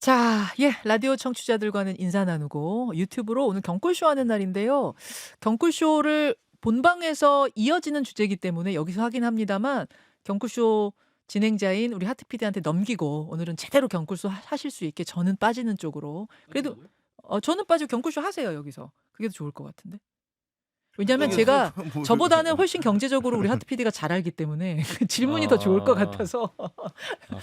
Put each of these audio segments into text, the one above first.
자, 예, 라디오 청취자들과는 인사 나누고 유튜브로 오늘 경꿀쇼 하는 날인데요. 경꿀쇼를 본방에서 이어지는 주제이기 때문에 여기서 하긴 합니다만 경꿀쇼 진행자인 우리 하트 PD한테 넘기고 오늘은 제대로 경꿀쇼 하실 수 있게 저는 빠지는 쪽으로. 그래도 빠진다고요? 저는 빠지고 경꿀쇼 하세요, 여기서. 그게 더 좋을 것 같은데. 왜냐면 어. 제가 뭐 저보다는 훨씬 경제적으로 우리 하트 PD가 잘 알기 때문에 그 질문이 더 좋을 것 아. 같아서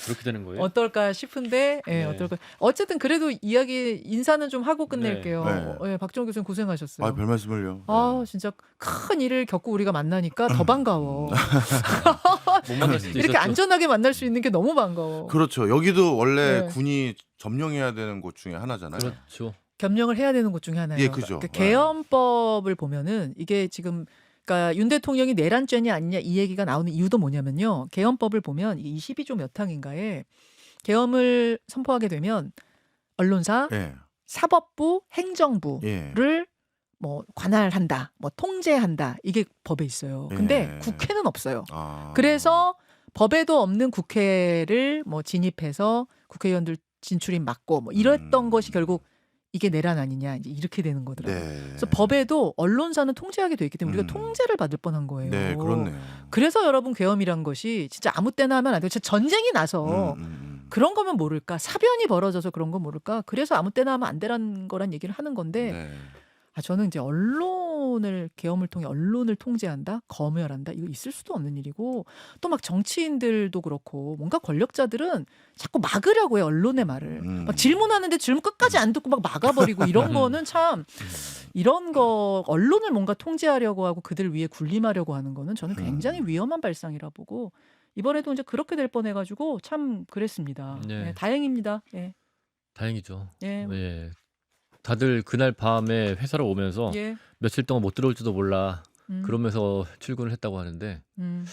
그렇게 되는 거예요? 어떨까 싶은데 예, 네. 어떨까. 어쨌든 그래도 이야기 인사는 좀 하고 네. 끝낼게요. 네. 예, 박정호 교수님 아, 고생하셨어요. 별말씀을요. 아, 네. 진짜 큰 일을 겪고 우리가 만나니까 더 반가워. 못 만날 수도 이렇게 있었죠. 안전하게 만날 수 있는 게 너무 반가워. 그렇죠. 여기도 원래 네. 군이 점령해야 되는 곳 중에 하나잖아요. 그렇죠. 겸령을 해야 되는 곳 중에 하나예요. 예, 그죠. 그러니까 계엄법을 보면은 이게 지금 그러니까 윤 대통령이 내란죄냐 아니냐 이 얘기가 나오는 이유도 뭐냐면요. 계엄법을 보면 이 22조 몇 항인가에 계엄을 선포하게 되면 언론사, 예. 사법부, 행정부를 예. 뭐 관할한다, 뭐 통제한다 이게 법에 있어요. 근데 예. 국회는 없어요. 아. 그래서 법에도 없는 국회를 뭐 진입해서 국회의원들 진출인 막고 뭐 이랬던 것이 결국 이게 내란 아니냐 이제 이렇게 되는 거더라고요. 네. 그래서 법에도 언론사는 통제하게 돼 있기 때문에 우리가 통제를 받을 뻔한 거예요. 네, 그렇네요. 그래서 여러분 계엄이란 것이 진짜 아무 때나 하면 안 돼요. 진짜 전쟁이 나서 그런 거면 모를까? 사변이 벌어져서 그런 거 모를까? 그래서 아무 때나 하면 안 되라는 거란 얘기를 하는 건데 네. 저는 이제 언론을 계엄을 통해 언론을 통제한다, 검열한다 이거 있을 수도 없는 일이고 또 막 정치인들도 그렇고 뭔가 권력자들은 자꾸 막으려고 해 언론의 말을 막 질문하는데 질문 끝까지 안 듣고 막 막아버리고 이런 거는 참 이런 거 언론을 뭔가 통제하려고 하고 그들 위에 군림하려고 하는 거는 저는 굉장히 위험한 발상이라 보고 이번에도 이제 그렇게 될 뻔해가지고 참 그랬습니다. 네. 예, 다행입니다. 예, 다행이죠. 예, 예. 다들 그날 밤에 회사로 오면서 예, 며칠 동안 못 들어올지도 몰라. 음, 그러면서 출근을 했다고 하는데 음,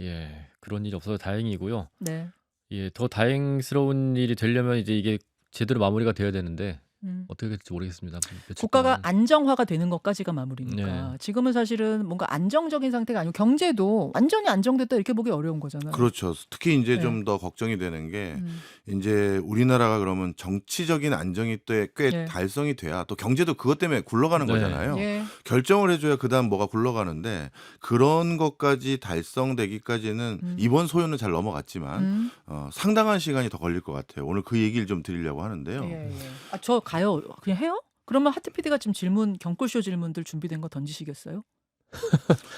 예. 그런 일이 없어서 다행이고요. 네, 예. 더 다행스러운 일이 되려면 이제 이게 제대로 마무리가 돼야 되는데 어떻게 될지 모르겠습니다. 며칠 국가가 동안. 안정화가 되는 것까지가 마무리니까 네. 지금은 사실은 뭔가 안정적인 상태가 아니고 경제도 완전히 안정됐다 이렇게 보기 어려운 거잖아요. 그렇죠. 특히 이제 네. 좀 더 걱정이 되는 게 음, 이제 우리나라가 그러면 정치적인 안정이 꽤 네. 달성이 돼야 또 경제도 그것 때문에 굴러가는 네. 거잖아요. 예, 결정을 해줘야 그다음 뭐가 굴러가는데 그런 것까지 달성되기까지는 이번 소요는 잘 넘어갔지만 상당한 시간이 더 걸릴 것 같아요. 오늘 그 얘기를 좀 드리려고 하는데요. 예, 예. 저 가요. 그냥 해요? 그러면 하트 PD가 지금 질문 경꿀쇼 질문들 준비된 거 던지시겠어요?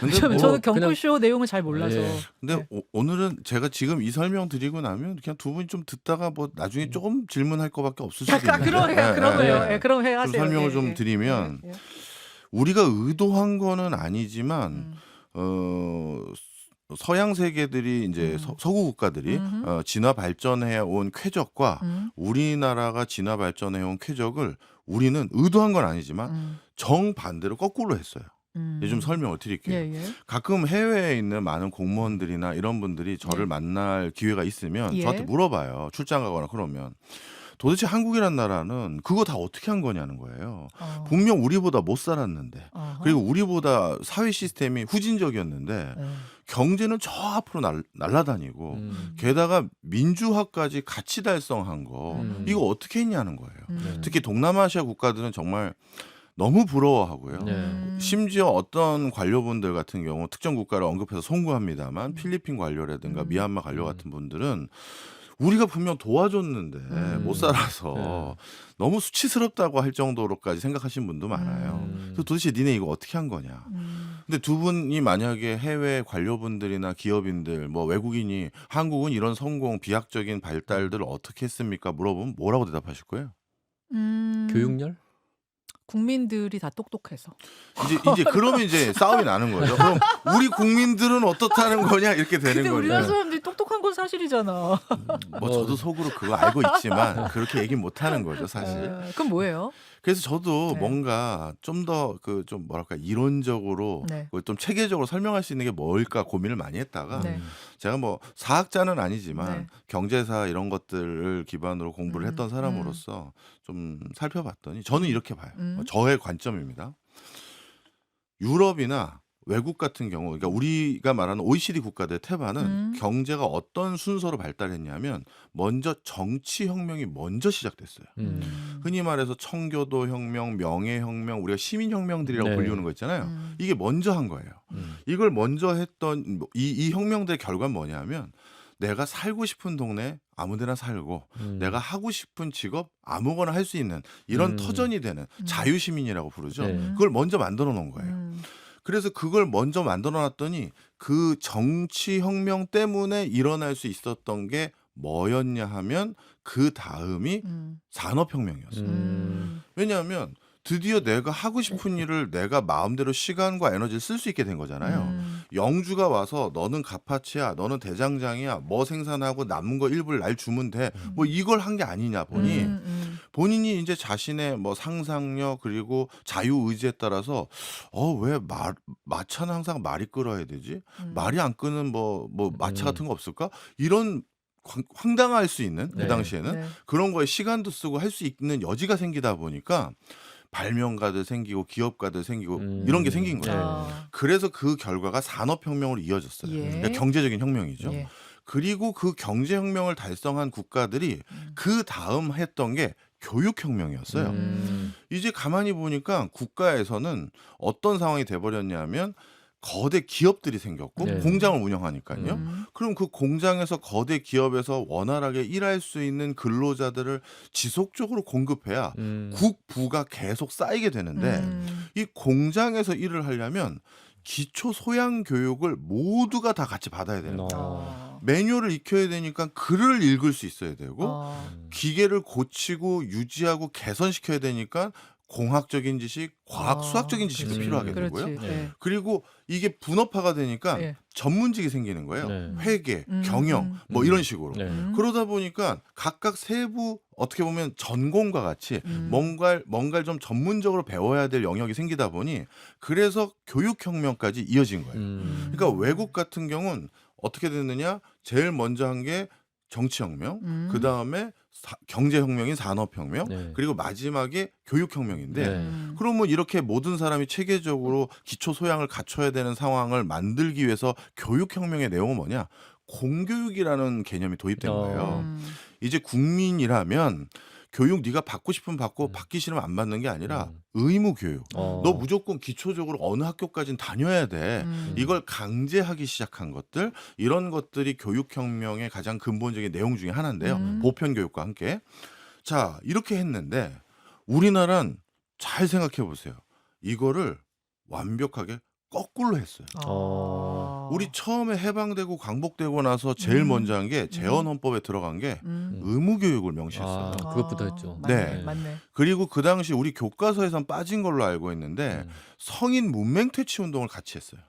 근데 왜냐면 뭐 저는 그냥 경꿀쇼 내용을 잘 몰라서. 예. 근데 네. 오늘은 제가 지금 이 설명 드리고 나면 그냥 두 분이 좀 듣다가 뭐 나중에 조금 질문할 거밖에 없을 수도 있는데. 그러네요. 예, 그럼 해 좀 하세요. 설명을 예, 좀 예, 드리면 예, 예. 우리가 의도한 거는 아니지만 음, 서양 세계들이 이제 서구 국가들이 진화 발전해 온 쾌적과 우리나라가 진화 발전해 온 쾌적을 우리는 의도한 건 아니지만 정반대로 거꾸로 했어요. 좀 설명을 드릴게요. 예, 예. 가끔 해외에 있는 많은 공무원들이나 이런 분들이 저를 예. 만날 기회가 있으면 예. 저한테 물어봐요. 출장 가거나 그러면. 도대체 한국이란 나라는 그거 다 어떻게 한 거냐는 거예요. 분명 우리보다 못 살았는데 어허. 그리고 우리보다 사회 시스템이 후진적이었는데 예. 경제는 저 앞으로 날아다니고 게다가 민주화까지 같이 달성한 거 이거 어떻게 했냐는 거예요. 네. 특히 동남아시아 국가들은 정말 너무 부러워하고요. 네. 심지어 어떤 관료분들 같은 경우 특정 국가를 언급해서 송구합니다만 필리핀 관료라든가 미얀마 관료 같은 분들은 우리가 분명 도와줬는데 못 살아서 네. 너무 수치스럽다고 할 정도로까지 생각하신 분도 많아요. 그래서 도대체 니네 이거 어떻게 한 거냐. 근데 두 분이 만약에 해외 관료분들이나 기업인들 뭐 외국인이 한국은 이런 성공 비약적인 발달들을 어떻게 했습니까? 물어보면 뭐라고 대답하실 거예요? 교육열? 국민들이 다 똑똑해서. 이제 그러면 이제 싸움이 나는 거죠. 그럼 우리 국민들은 어떻다는 거냐 이렇게 되는 근데 거죠. 우리나라 사람들이 똑똑한 건 사실이잖아. 뭐 저도 속으로 그거 알고 있지만 그렇게 얘기 못 하는 거죠, 사실. 그럼 뭐예요? 그래서 저도 네. 뭔가 좀 더 그 좀 뭐랄까 이론적으로 네. 좀 체계적으로 설명할 수 있는 게 뭘까 고민을 많이 했다가 네. 제가 뭐 사학자는 아니지만 네. 경제사 이런 것들을 기반으로 공부를 했던 사람으로서 좀 살펴봤더니 저는 이렇게 봐요. 저의 관점입니다. 유럽이나 외국 같은 경우 그러니까 우리가 말하는 OECD 국가들 태반은 경제가 어떤 순서로 발달했냐면 먼저 정치 혁명이 먼저 시작됐어요. 흔히 말해서 청교도 혁명, 명예 혁명, 우리가 시민 혁명들이라고 네. 불리는 거 있잖아요. 이게 먼저 한 거예요. 이걸 먼저 했던 이 혁명들의 결과는 뭐냐면 내가 살고 싶은 동네 아무데나 살고 내가 하고 싶은 직업 아무거나 할 수 있는 이런 터전이 되는 자유시민이라고 부르죠. 네. 그걸 먼저 만들어 놓은 거예요. 그래서 그걸 먼저 만들어 놨더니 그 정치 혁명 때문에 일어날 수 있었던 게 뭐였냐 하면 그 다음이 산업혁명이었어요. 왜냐하면 드디어 내가 하고 싶은 일을 내가 마음대로 시간과 에너지를 쓸 수 있게 된 거잖아요. 영주가 와서 너는 갑파치야, 너는 대장장이야, 뭐 생산하고 남은 거 일부를 날 주면 돼. 뭐 이걸 한 게 아니냐 보니 본인이 이제 자신의 뭐 상상력 그리고 자유 의지에 따라서 왜 마차는 항상 말이 끌어야 되지? 말이 안 끄는 뭐 마차 같은 거 없을까? 이런 황당할 수 있는 그 네. 당시에는 네. 그런 거에 시간도 쓰고 할 수 있는 여지가 생기다 보니까 발명가들 생기고 기업가들 생기고 이런 게 생긴 거예요. 아. 그래서 그 결과가 산업혁명으로 이어졌어요. 예. 그러니까 경제적인 혁명이죠. 예. 그리고 그 경제혁명을 달성한 국가들이 그 다음 했던 게 교육혁명이었어요. 이제 가만히 보니까 국가에서는 어떤 상황이 돼버렸냐면 거대 기업들이 생겼고 네. 공장을 운영하니까요. 그럼 그 공장에서 거대 기업에서 원활하게 일할 수 있는 근로자들을 지속적으로 공급해야 국부가 계속 쌓이게 되는데 이 공장에서 일을 하려면 기초 소양 교육을 모두가 다 같이 받아야 되는 거예요. 아. 매뉴얼을 익혀야 되니까 글을 읽을 수 있어야 되고 아. 기계를 고치고 유지하고 개선시켜야 되니까 공학적인 지식, 과학, 수학적인 지식도 그렇지. 필요하게 그렇지. 되고요. 네. 그리고 이게 분업화가 되니까 예. 전문직이 생기는 거예요. 네. 회계, 경영 뭐 이런 식으로. 네. 그러다 보니까 각각 세부 어떻게 보면 전공과 같이 뭔가를 좀 전문적으로 배워야 될 영역이 생기다 보니 그래서 교육혁명까지 이어진 거예요. 그러니까 외국 같은 경우는 어떻게 됐느냐? 제일 먼저 한 게 정치혁명, 그 다음에 경제혁명인 산업혁명, 네. 그리고 마지막에 교육혁명인데 네. 그러면 이렇게 모든 사람이 체계적으로 기초 소양을 갖춰야 되는 상황을 만들기 위해서 교육혁명의 내용은 뭐냐? 공교육이라는 개념이 도입된 거예요. 이제 국민이라면 교육 네가 받고 싶으면 받고 받기 싫으면 안 받는 게 아니라 의무 교육. 너 무조건 기초적으로 어느 학교까지는 다녀야 돼. 이걸 강제하기 시작한 것들 이런 것들이 교육혁명의 가장 근본적인 내용 중에 하나인데요. 보편 교육과 함께. 자 이렇게 했는데 우리나라는 잘 생각해 보세요. 이거를 완벽하게 거꾸로 했어요. 아. 우리 처음에 해방되고 광복되고 나서 제일 먼저 한 게 재헌헌법에 들어간 게 의무교육을 명시했어요. 아, 그것부터 했죠. 맞네. 네. 맞네. 그리고 그 당시 우리 교과서에선 빠진 걸로 알고 있는데 성인 문맹 퇴치 운동을 같이 했어요.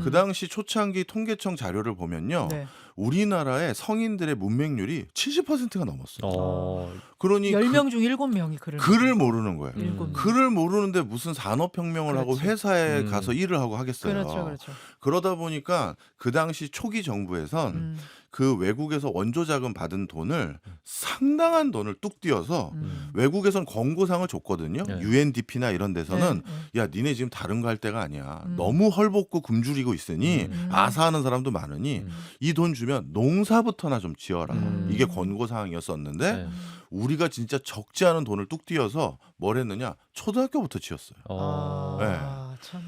그 당시 초창기 통계청 자료를 보면요. 네. 우리나라의 성인들의 문맹률이 70%가 넘었어요. 그러니 10명 중 7명이 글을 모르는 거예요. 7명. 글을 모르는데 무슨 산업혁명을 하고 그렇지. 회사에 가서 일을 하고 하겠어요. 그렇죠. 그렇죠. 그러다 보니까 그 당시 초기 정부에선 그 외국에서 원조자금 받은 돈을 상당한 돈을 뚝 띄어서 외국에선 권고상을 줬거든요. 네. UNDP나 이런 데서는 야 니네 지금 다른 거 할 때가 아니야. 너무 헐벗고 굶주리고 있으니 아사하는 사람도 많으니 이 돈 주면 농사부터나 좀 지어라. 이게 권고사항이었었는데 네. 우리가 진짜 적지 않은 돈을 뚝 띄어서 뭘 했느냐. 초등학교부터 지었어요. 참.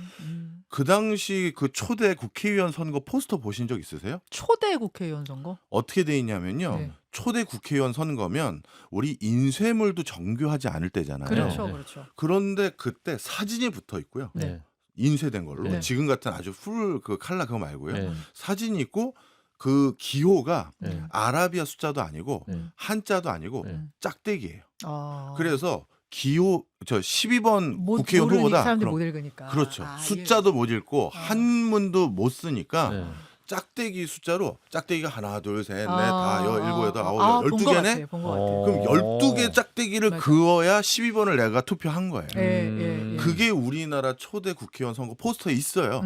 그 당시 그 초대 국회의원 선거 포스터 보신 적 있으세요? 초대 국회의원 선거? 어떻게 돼 있냐면요. 네. 초대 국회의원 선거면 우리 인쇄물도 정교하지 않을 때잖아요. 그렇죠. 네. 그렇죠. 그런데 그때 사진이 붙어 있고요. 네. 인쇄된 걸로. 네. 지금 같은 아주 풀 그 칼라 그거 말고요. 네. 사진이 있고 그 기호가 네. 아라비아 숫자도 아니고 네. 한자도 아니고 네. 짝대기예요. 아. 그래서 기호 12번 국회의원 모르니까 후보다 사람들이 그럼- 못 읽으니까. 그렇죠. 아, 숫자도 못 읽고 한문도 못 쓰니까 네. 짝대기 숫자로 짝대기가 하나 둘 셋 넷 아, 다 일곱 여덟 아홉 아, 열 본것 12개네. 같아요. 본것 같아요. 그럼 12개 짝대기를 맞아. 그어야 12번을 내가 투표한 거예요. 예, 예, 예. 그게 우리나라 초대 국회의원 선거 포스터에 있어요.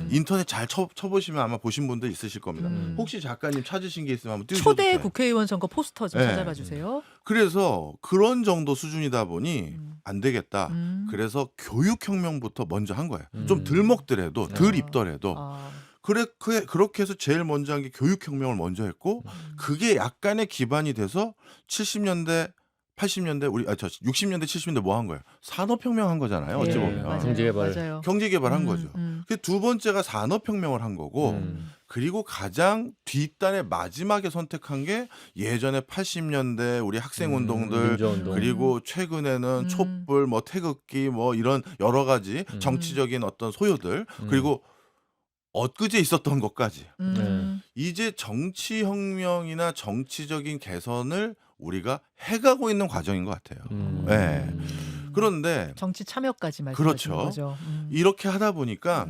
인터넷 잘 쳐보시면 아마 보신 분들 있으실 겁니다. 혹시 작가님 찾으신 게 있으면 한번 띄우셔도 초대 돼요. 국회의원 선거 포스터 좀 네. 찾아봐 주세요. 그래서 그런 정도 수준이다 보니 안 되겠다. 그래서 교육혁명부터 먼저 한 거예요. 좀 덜 먹더라도 덜 입더라도. 그렇게 해서 제일 먼저 한 게 교육혁명을 먼저 했고 그게 약간의 기반이 돼서 70년대 80년대 60년대 70년대 뭐 한 거예요? 산업혁명 한 거잖아요. 어찌 보면. 맞아요. 경제개발. 맞아요. 경제개발 한 거죠. 그 두 번째가 산업혁명을 한 거고 그리고 가장 뒷단에 마지막에 선택한 게 예전에 80년대 우리 학생운동들 민주화운동. 그리고 최근에는 촛불 뭐 태극기 뭐 이런 여러 가지 정치적인 어떤 소요들 그리고 엊그제 있었던 것까지 이제 정치혁명이나 정치적인 개선을 우리가 해가고 있는 과정인 것 같아요. 네. 그런데 정치 참여까지 말씀하시는 그렇죠. 거죠. 이렇게 하다 보니까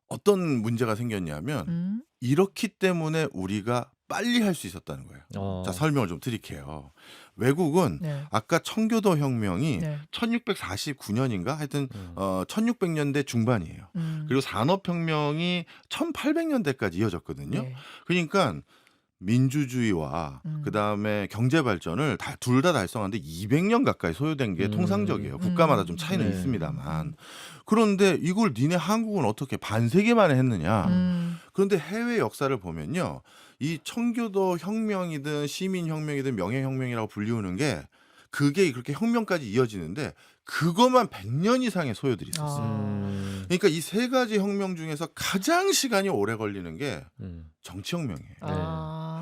어떤 문제가 생겼냐면 이렇기 때문에 우리가 빨리 할 수 있었다는 거예요. 자, 설명을 좀 드릴게요. 외국은 네. 아까 청교도 혁명이 네. 1649년인가 하여튼 1600년대 중반이에요. 그리고 산업혁명이 1800년대까지 이어졌거든요. 네. 그러니까 민주주의와 그다음에 경제 발전을 둘 다 달성하는데 200년 가까이 소요된 게 통상적이에요. 국가마다 좀 차이는 네. 있습니다만. 그런데 이걸 니네 한국은 어떻게 반세기 만에 했느냐. 그런데 해외 역사를 보면요. 이 청교도 혁명이든 시민혁명이든 명예혁명이라고 불리우는 게 그게 그렇게 혁명까지 이어지는데 그것만 100년 이상의 소요들이 있었어요. 그러니까 이 세 가지 혁명 중에서 가장 시간이 오래 걸리는 게 정치혁명이에요.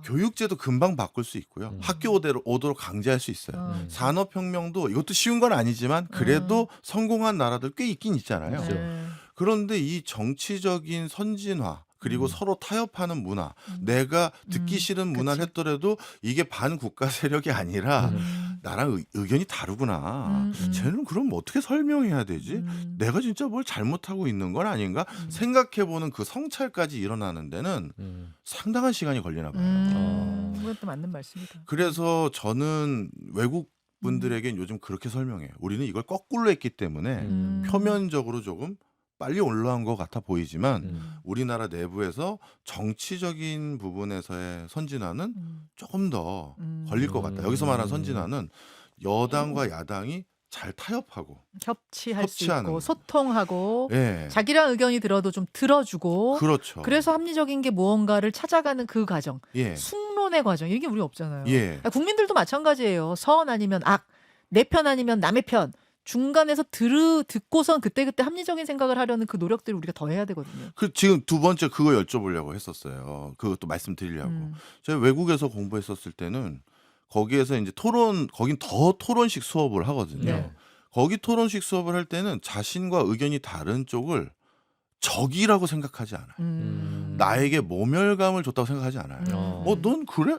교육제도 금방 바꿀 수 있고요. 학교 오도록 강제할 수 있어요. 산업혁명도 이것도 쉬운 건 아니지만 그래도 성공한 나라들 꽤 있긴 있잖아요. 네. 그런데 이 정치적인 선진화 그리고 서로 타협하는 문화, 내가 듣기 싫은 문화를 했더라도 이게 반국가 세력이 아니라 나랑 의견이 다르구나. 쟤는 그럼 어떻게 설명해야 되지? 내가 진짜 뭘 잘못하고 있는 건 아닌가? 생각해보는 그 성찰까지 일어나는 데는 상당한 시간이 걸리나 봐요. 그것도 맞는 말씀이다. 그래서 저는 외국 분들에겐 요즘 그렇게 설명해요. 우리는 이걸 거꾸로 했기 때문에 표면적으로 조금 빨리 올라온 것 같아 보이지만 우리나라 내부에서 정치적인 부분에서의 선진화는 조금 더 걸릴 것 같다. 여기서 말하는 선진화는 여당과 야당이 잘 타협하고 협치할 수 협치하는 있고 거. 소통하고 예. 자기랑 의견이 들어도 좀 들어주고 그렇죠. 그래서 합리적인 게 무언가를 찾아가는 그 과정, 예. 숙론의 과정 이게 우리 없잖아요. 예. 국민들도 마찬가지예요. 선 아니면 악, 내 편 아니면 남의 편. 중간에서 듣고선 그때그때 합리적인 생각을 하려는 그 노력들을 우리가 더 해야 되거든요. 지금 두 번째 그거 여쭤보려고 했었어요. 그것도 말씀드리려고. 제가 외국에서 공부했었을 때는 거기에서 이제 거긴 더 토론식 수업을 하거든요. 네. 거기 토론식 수업을 할 때는 자신과 의견이 다른 쪽을 적이라고 생각하지 않아요. 나에게 모멸감을 줬다고 생각하지 않아요. 넌 그래?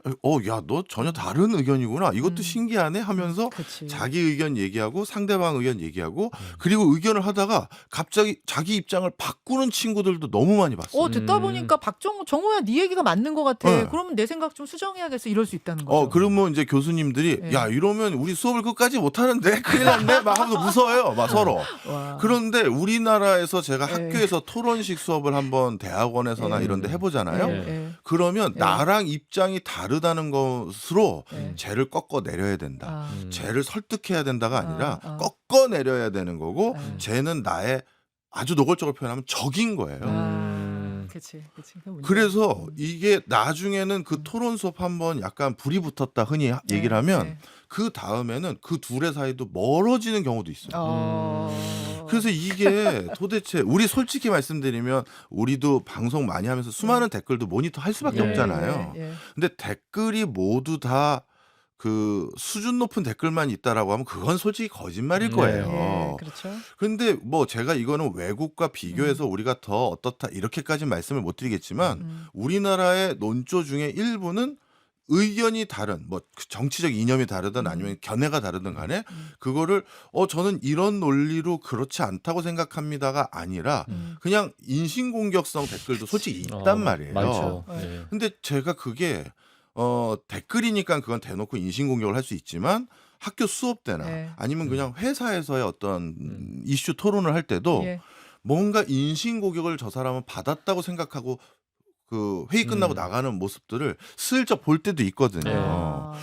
야, 너 전혀 다른 의견이구나. 이것도 신기하네 하면서 그치. 자기 의견 얘기하고 상대방 의견 얘기하고 그리고 의견을 하다가 갑자기 자기 입장을 바꾸는 친구들도 너무 많이 봤어요. 듣다 보니까 정우야 네 얘기가 맞는 것 같아. 네. 그러면 내 생각 좀 수정해야겠어. 이럴 수 있다는 거죠. 그러면 이제 교수님들이 네. 야, 이러면 우리 수업을 끝까지 못 하는데 큰일 났네 막 하면서 무서워요. 막 서로. 와. 그런데 우리나라에서 제가 네. 학교에서 토론식 수업을 한번 대학원에서나 네. 이런 데 해보잖아요. 네. 그러면 네. 나랑 입장이 다르다는 것으로 네. 쟤를 꺾어 내려야 된다. 쟤를 설득해야 된다가 아니라 꺾어 내려야 되는 거고 쟤는 나의 아주 노골적으로 표현하면 적인 거예요. 그치. 그래서 이게 나중에는 그 토론 수업 한번 약간 불이 붙었다 흔히 얘기를 하면 그 다음에는 그 둘의 사이도 멀어지는 경우도 있어요. 그래서 이게 도대체 우리 솔직히 말씀드리면 우리도 방송 많이 하면서 수많은 댓글도 모니터 할 수밖에 없잖아요. 근데 댓글이 모두 다 그 수준 높은 댓글만 있다라고 하면 그건 솔직히 거짓말일 거예요. 그렇죠. 근데 뭐 제가 이거는 외국과 비교해서 우리가 더 어떻다 이렇게까지 말씀을 못 드리겠지만 우리나라의 논조 중에 일부는 의견이 다른 뭐 정치적 이념이 다르든 아니면 견해가 다르든 간에 그거를 저는 이런 논리로 그렇지 않다고 생각합니다가 아니라 그냥 인신공격성 댓글도 솔직히 있단 말이에요. 많죠. 근데 제가 그게 댓글이니까 그건 대놓고 인신공격을 할 수 있지만 학교 수업 때나 네. 아니면 그냥 회사에서의 어떤 이슈 토론을 할 때도 예. 뭔가 인신고격을 저 사람은 받았다고 생각하고 그 회의 끝나고 나가는 모습들을 슬쩍 볼 때도 있거든요. 아.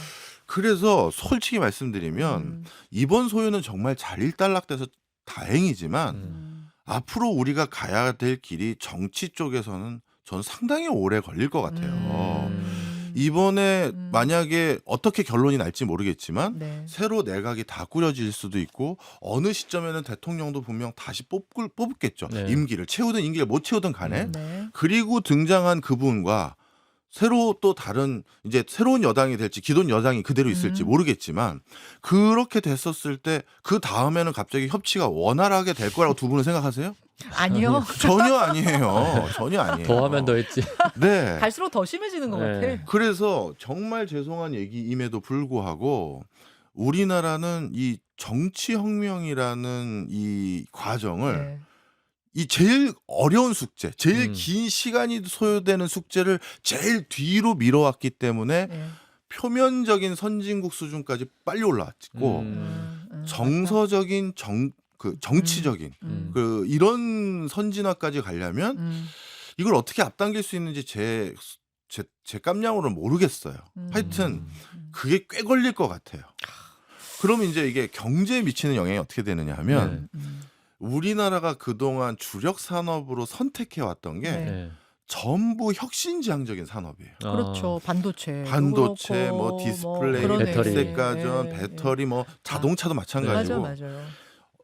그래서 솔직히 말씀드리면 이번 소요는 정말 잘 일단락돼서 다행이지만 앞으로 우리가 가야 될 길이 정치 쪽에서는 전 상당히 오래 걸릴 것 같아요. 이번에 만약에 어떻게 결론이 날지 모르겠지만 네. 새로 내각이 다 꾸려질 수도 있고 어느 시점에는 대통령도 분명 다시 뽑겠죠. 네. 임기를 채우든 임기를 못 채우든 간에. 네. 그리고 등장한 그분과 새로 또 다른 이제 새로운 여당이 될지 기존 여당이 그대로 있을지 모르겠지만 그렇게 됐었을 때 그 다음에는 갑자기 협치가 원활하게 될 거라고 두 분은 생각하세요? 아니요. 전혀 아니에요. 전혀 아니에요. 더하면 더했지. 네. 갈수록 더 심해지는 것 네. 같아. 그래서 정말 죄송한 얘기임에도 불구하고 우리나라는 이 정치혁명이라는 이 과정을 네. 이 제일 어려운 숙제, 제일 음. 긴 시간이 소요되는 숙제를 제일 뒤로 미뤄왔기 때문에 네. 표면적인 선진국 수준까지 빨리 올라왔고 정서적인 정치적인 그 이런 선진화까지 가려면 이걸 어떻게 앞당길 수 있는지 제 깜냥으로는 모르겠어요. 하여튼 그게 꽤 걸릴 것 같아요. 그러면 이제 이게 경제에 미치는 영향이 어떻게 되느냐 하면 우리나라가 그동안 주력 산업으로 선택해 왔던 게 네. 네. 전부 혁신지향적인 산업이에요. 그렇죠. 반도체, 반도체, 뭐 디스플레이, 그러네. 배터리. 백색가전, 네, 배터리, 뭐 자동차도 마찬가지고 맞아요.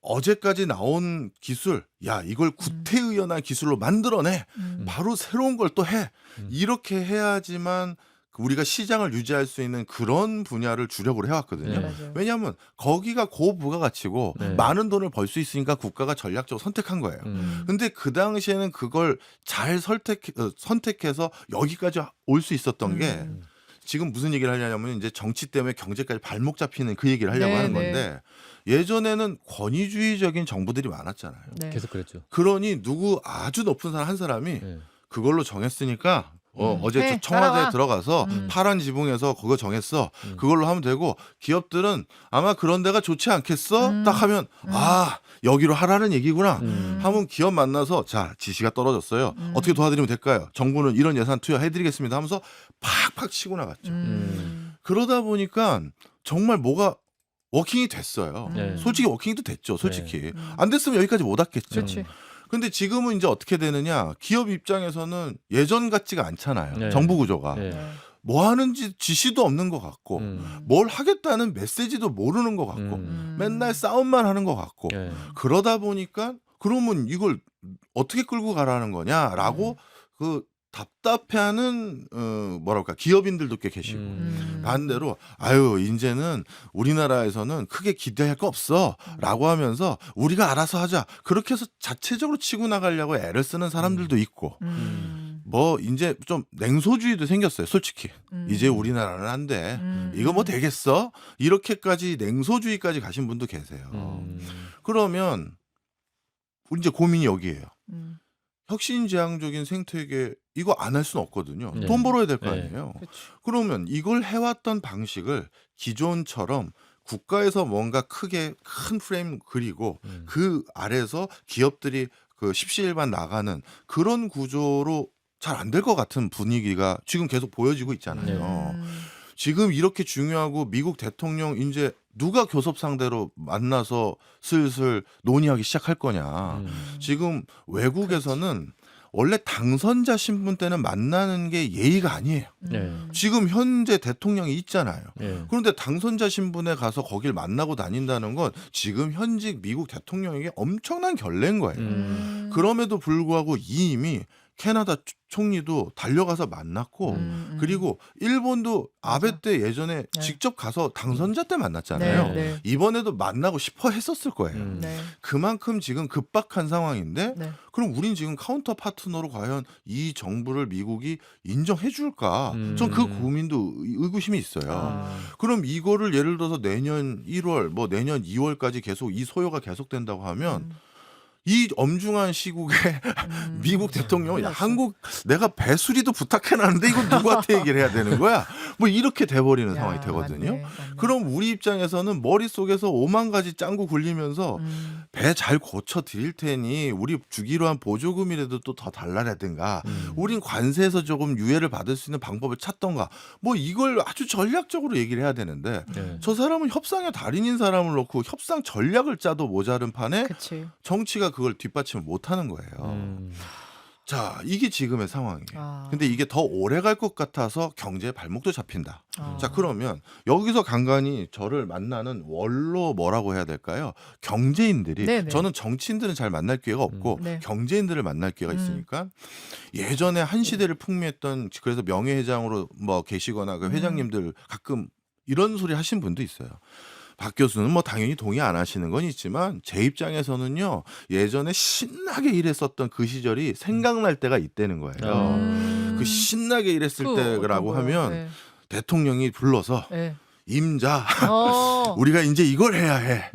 어제까지 나온 기술, 야 이걸 구태의연한 기술로 만들어내. 바로 새로운 걸 또 해. 이렇게 해야지만 우리가 시장을 유지할 수 있는 그런 분야를 주력으로 해왔거든요. 네. 맞아요. 왜냐하면 거기가 고부가가치고 네. 많은 돈을 벌 수 있으니까 국가가 전략적으로 선택한 거예요. 근데 그 당시에는 그걸 잘 선택해서 여기까지 올 수 있었던 게 지금 무슨 얘기를 하냐면 이제 정치 때문에 경제까지 발목 잡히는 그 얘기를 하려고 네, 하는 네. 건데 예전에는 권위주의적인 정부들이 많았잖아요. 네. 계속 그랬죠. 그러니 누구 아주 높은 사람 한 사람이 네. 그걸로 정했으니까 어제 해, 청와대에 따라와. 들어가서 파란 지붕에서 그거 정했어. 그걸로 하면 되고 기업들은 아마 그런 데가 좋지 않겠어? 딱 하면 아 여기로 하라는 얘기구나. 하면 기업 만나서 자 지시가 떨어졌어요. 어떻게 도와드리면 될까요? 정부는 이런 예산 투여해드리겠습니다 하면서 팍팍 치고 나갔죠. 그러다 보니까 정말 뭐가 워킹이 됐어요. 네. 솔직히 워킹도 됐죠. 솔직히 안 됐으면 여기까지 못 왔겠죠. 그렇지. 근데 지금은 이제 어떻게 되느냐? 기업 입장에서는 예전 같지가 않잖아요. 네. 정부 구조가. 네. 뭐 하는지 지시도 없는 것 같고 뭘 하겠다는 메시지도 모르는 것 같고 맨날 싸움만 하는 것 같고 네. 그러다 보니까 그러면 이걸 어떻게 끌고 가라는 거냐라고 그 답답해하는 뭐랄까 기업인들도 꽤 계시고 반대로 아유 이제는 우리나라에서는 크게 기대할 거 없어라고 하면서 우리가 알아서 하자 그렇게 해서 자체적으로 치고 나가려고 애를 쓰는 사람들도 있고 뭐 이제 좀 냉소주의도 생겼어요 솔직히 이제 우리나라는 안 돼 이거 뭐 되겠어 이렇게까지 냉소주의까지 가신 분도 계세요. 그러면 이제 고민이 여기에요. 혁신지향적인 생태계 이거 안 할 수는 없거든요. 네. 돈 벌어야 될 거 네. 아니에요. 그렇죠. 그러면 이걸 해왔던 방식을 기존처럼 국가에서 뭔가 크게 큰 프레임 그리고 그 아래에서 기업들이 그 십시일반 나가는 그런 구조로 잘 안 될 것 같은 분위기가 지금 계속 보여지고 있잖아요. 지금 이렇게 중요하고 미국 대통령 이제 누가 교섭 상대로 만나서 슬슬 논의하기 시작할 거냐. 지금 외국에서는 원래 당선자 신분 때는 만나는 게 예의가 아니에요. 네. 지금 현재 대통령이 있잖아요. 네. 그런데 당선자 신분에 가서 거길 만나고 다닌다는 건 지금 현직 미국 대통령에게 엄청난 결례인 거예요. 그럼에도 불구하고 이미 캐나다 총리도 달려가서 만났고 그리고 일본도 아베 때 예전에 네. 직접 가서 당선자 때 만났잖아요. 네. 이번에도 만나고 싶어 했었을 거예요. 네. 그만큼 지금 급박한 상황인데 네. 그럼 우린 지금 카운터 파트너로 과연 이 정부를 미국이 인정해 줄까? 전 그 고민도 의구심이 있어요. 아. 그럼 이거를 예를 들어서 내년 1월 뭐 내년 2월까지 계속 이 소요가 계속된다고 하면 이 엄중한 시국에 미국 대통령은 야, 한국 내가 배수리도 부탁해놨는데 이거 누구한테 얘기를 해야 되는 거야? 뭐 이렇게 돼버리는 상황이 되거든요. 맞네. 그럼 우리 입장에서는 머릿속에서 5만 가지 짱구 굴리면서 배 잘 고쳐 드릴 테니 우리 주기로 한 보조금이라도 또 더 달라라든가 우린 관세에서 조금 유예를 받을 수 있는 방법을 찾던가 뭐 이걸 아주 전략적으로 얘기를 해야 되는데 네. 저 사람은 협상의 달인인 사람을 놓고 협상 전략을 짜도 모자른 판에 그치. 정치가 그걸 뒷받침을 못하는 거예요. 자, 이게 지금의 상황이에요. 아. 근데 이게 더 오래 갈 것 같아서 경제의 발목도 잡힌다. 아. 자, 그러면 여기서 간간히 저를 만나는 원로 뭐라고 해야 될까요? 경제인들이 네네. 저는 정치인들은 잘 만날 기회가 없고 네. 경제인들을 만날 기회가 있으니까 예전에 한 시대를 풍미했던 그래서 명예회장으로 뭐 계시거나 그 회장님들 가끔 이런 소리 하신 분도 있어요. 박 교수는 뭐 당연히 동의 안 하시는 건 있지만 제 입장에서는요 예전에 신나게 일했었던 그 시절이 생각날 때가 있다는 거예요. 그 신나게 일했을 그 때라고 어떤 거요? 하면 네. 대통령이 불러서 네. 임자 어. 우리가 이제 이걸 해야 해.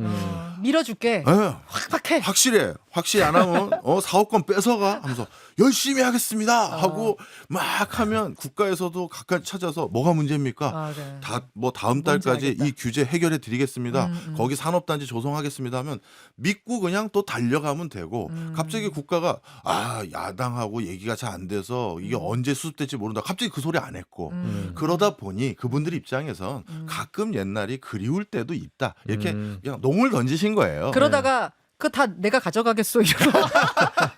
밀어줄게. 확박해. 확실해. 확실히 안 하면 사업권 뺏어가 하면서 열심히 하겠습니다 하고 막 하면 국가에서도 각각 찾아서 뭐가 문제입니까? 아, 네. 다 뭐 다음 뭔지 달까지 알겠다. 이 규제 해결해 드리겠습니다. 거기 산업단지 조성하겠습니다 하면 믿고 그냥 또 달려가면 되고 갑자기 국가가 야당하고 얘기가 잘 안 돼서 이게 언제 수습될지 모른다. 갑자기 그 소리 안 했고 그러다 보니 그분들 입장에선 가끔 옛날이 그리울 때도 있다. 이렇게 그냥 농을 던지신 거예요. 그러다가 그 다 내가 가져가겠어 이러고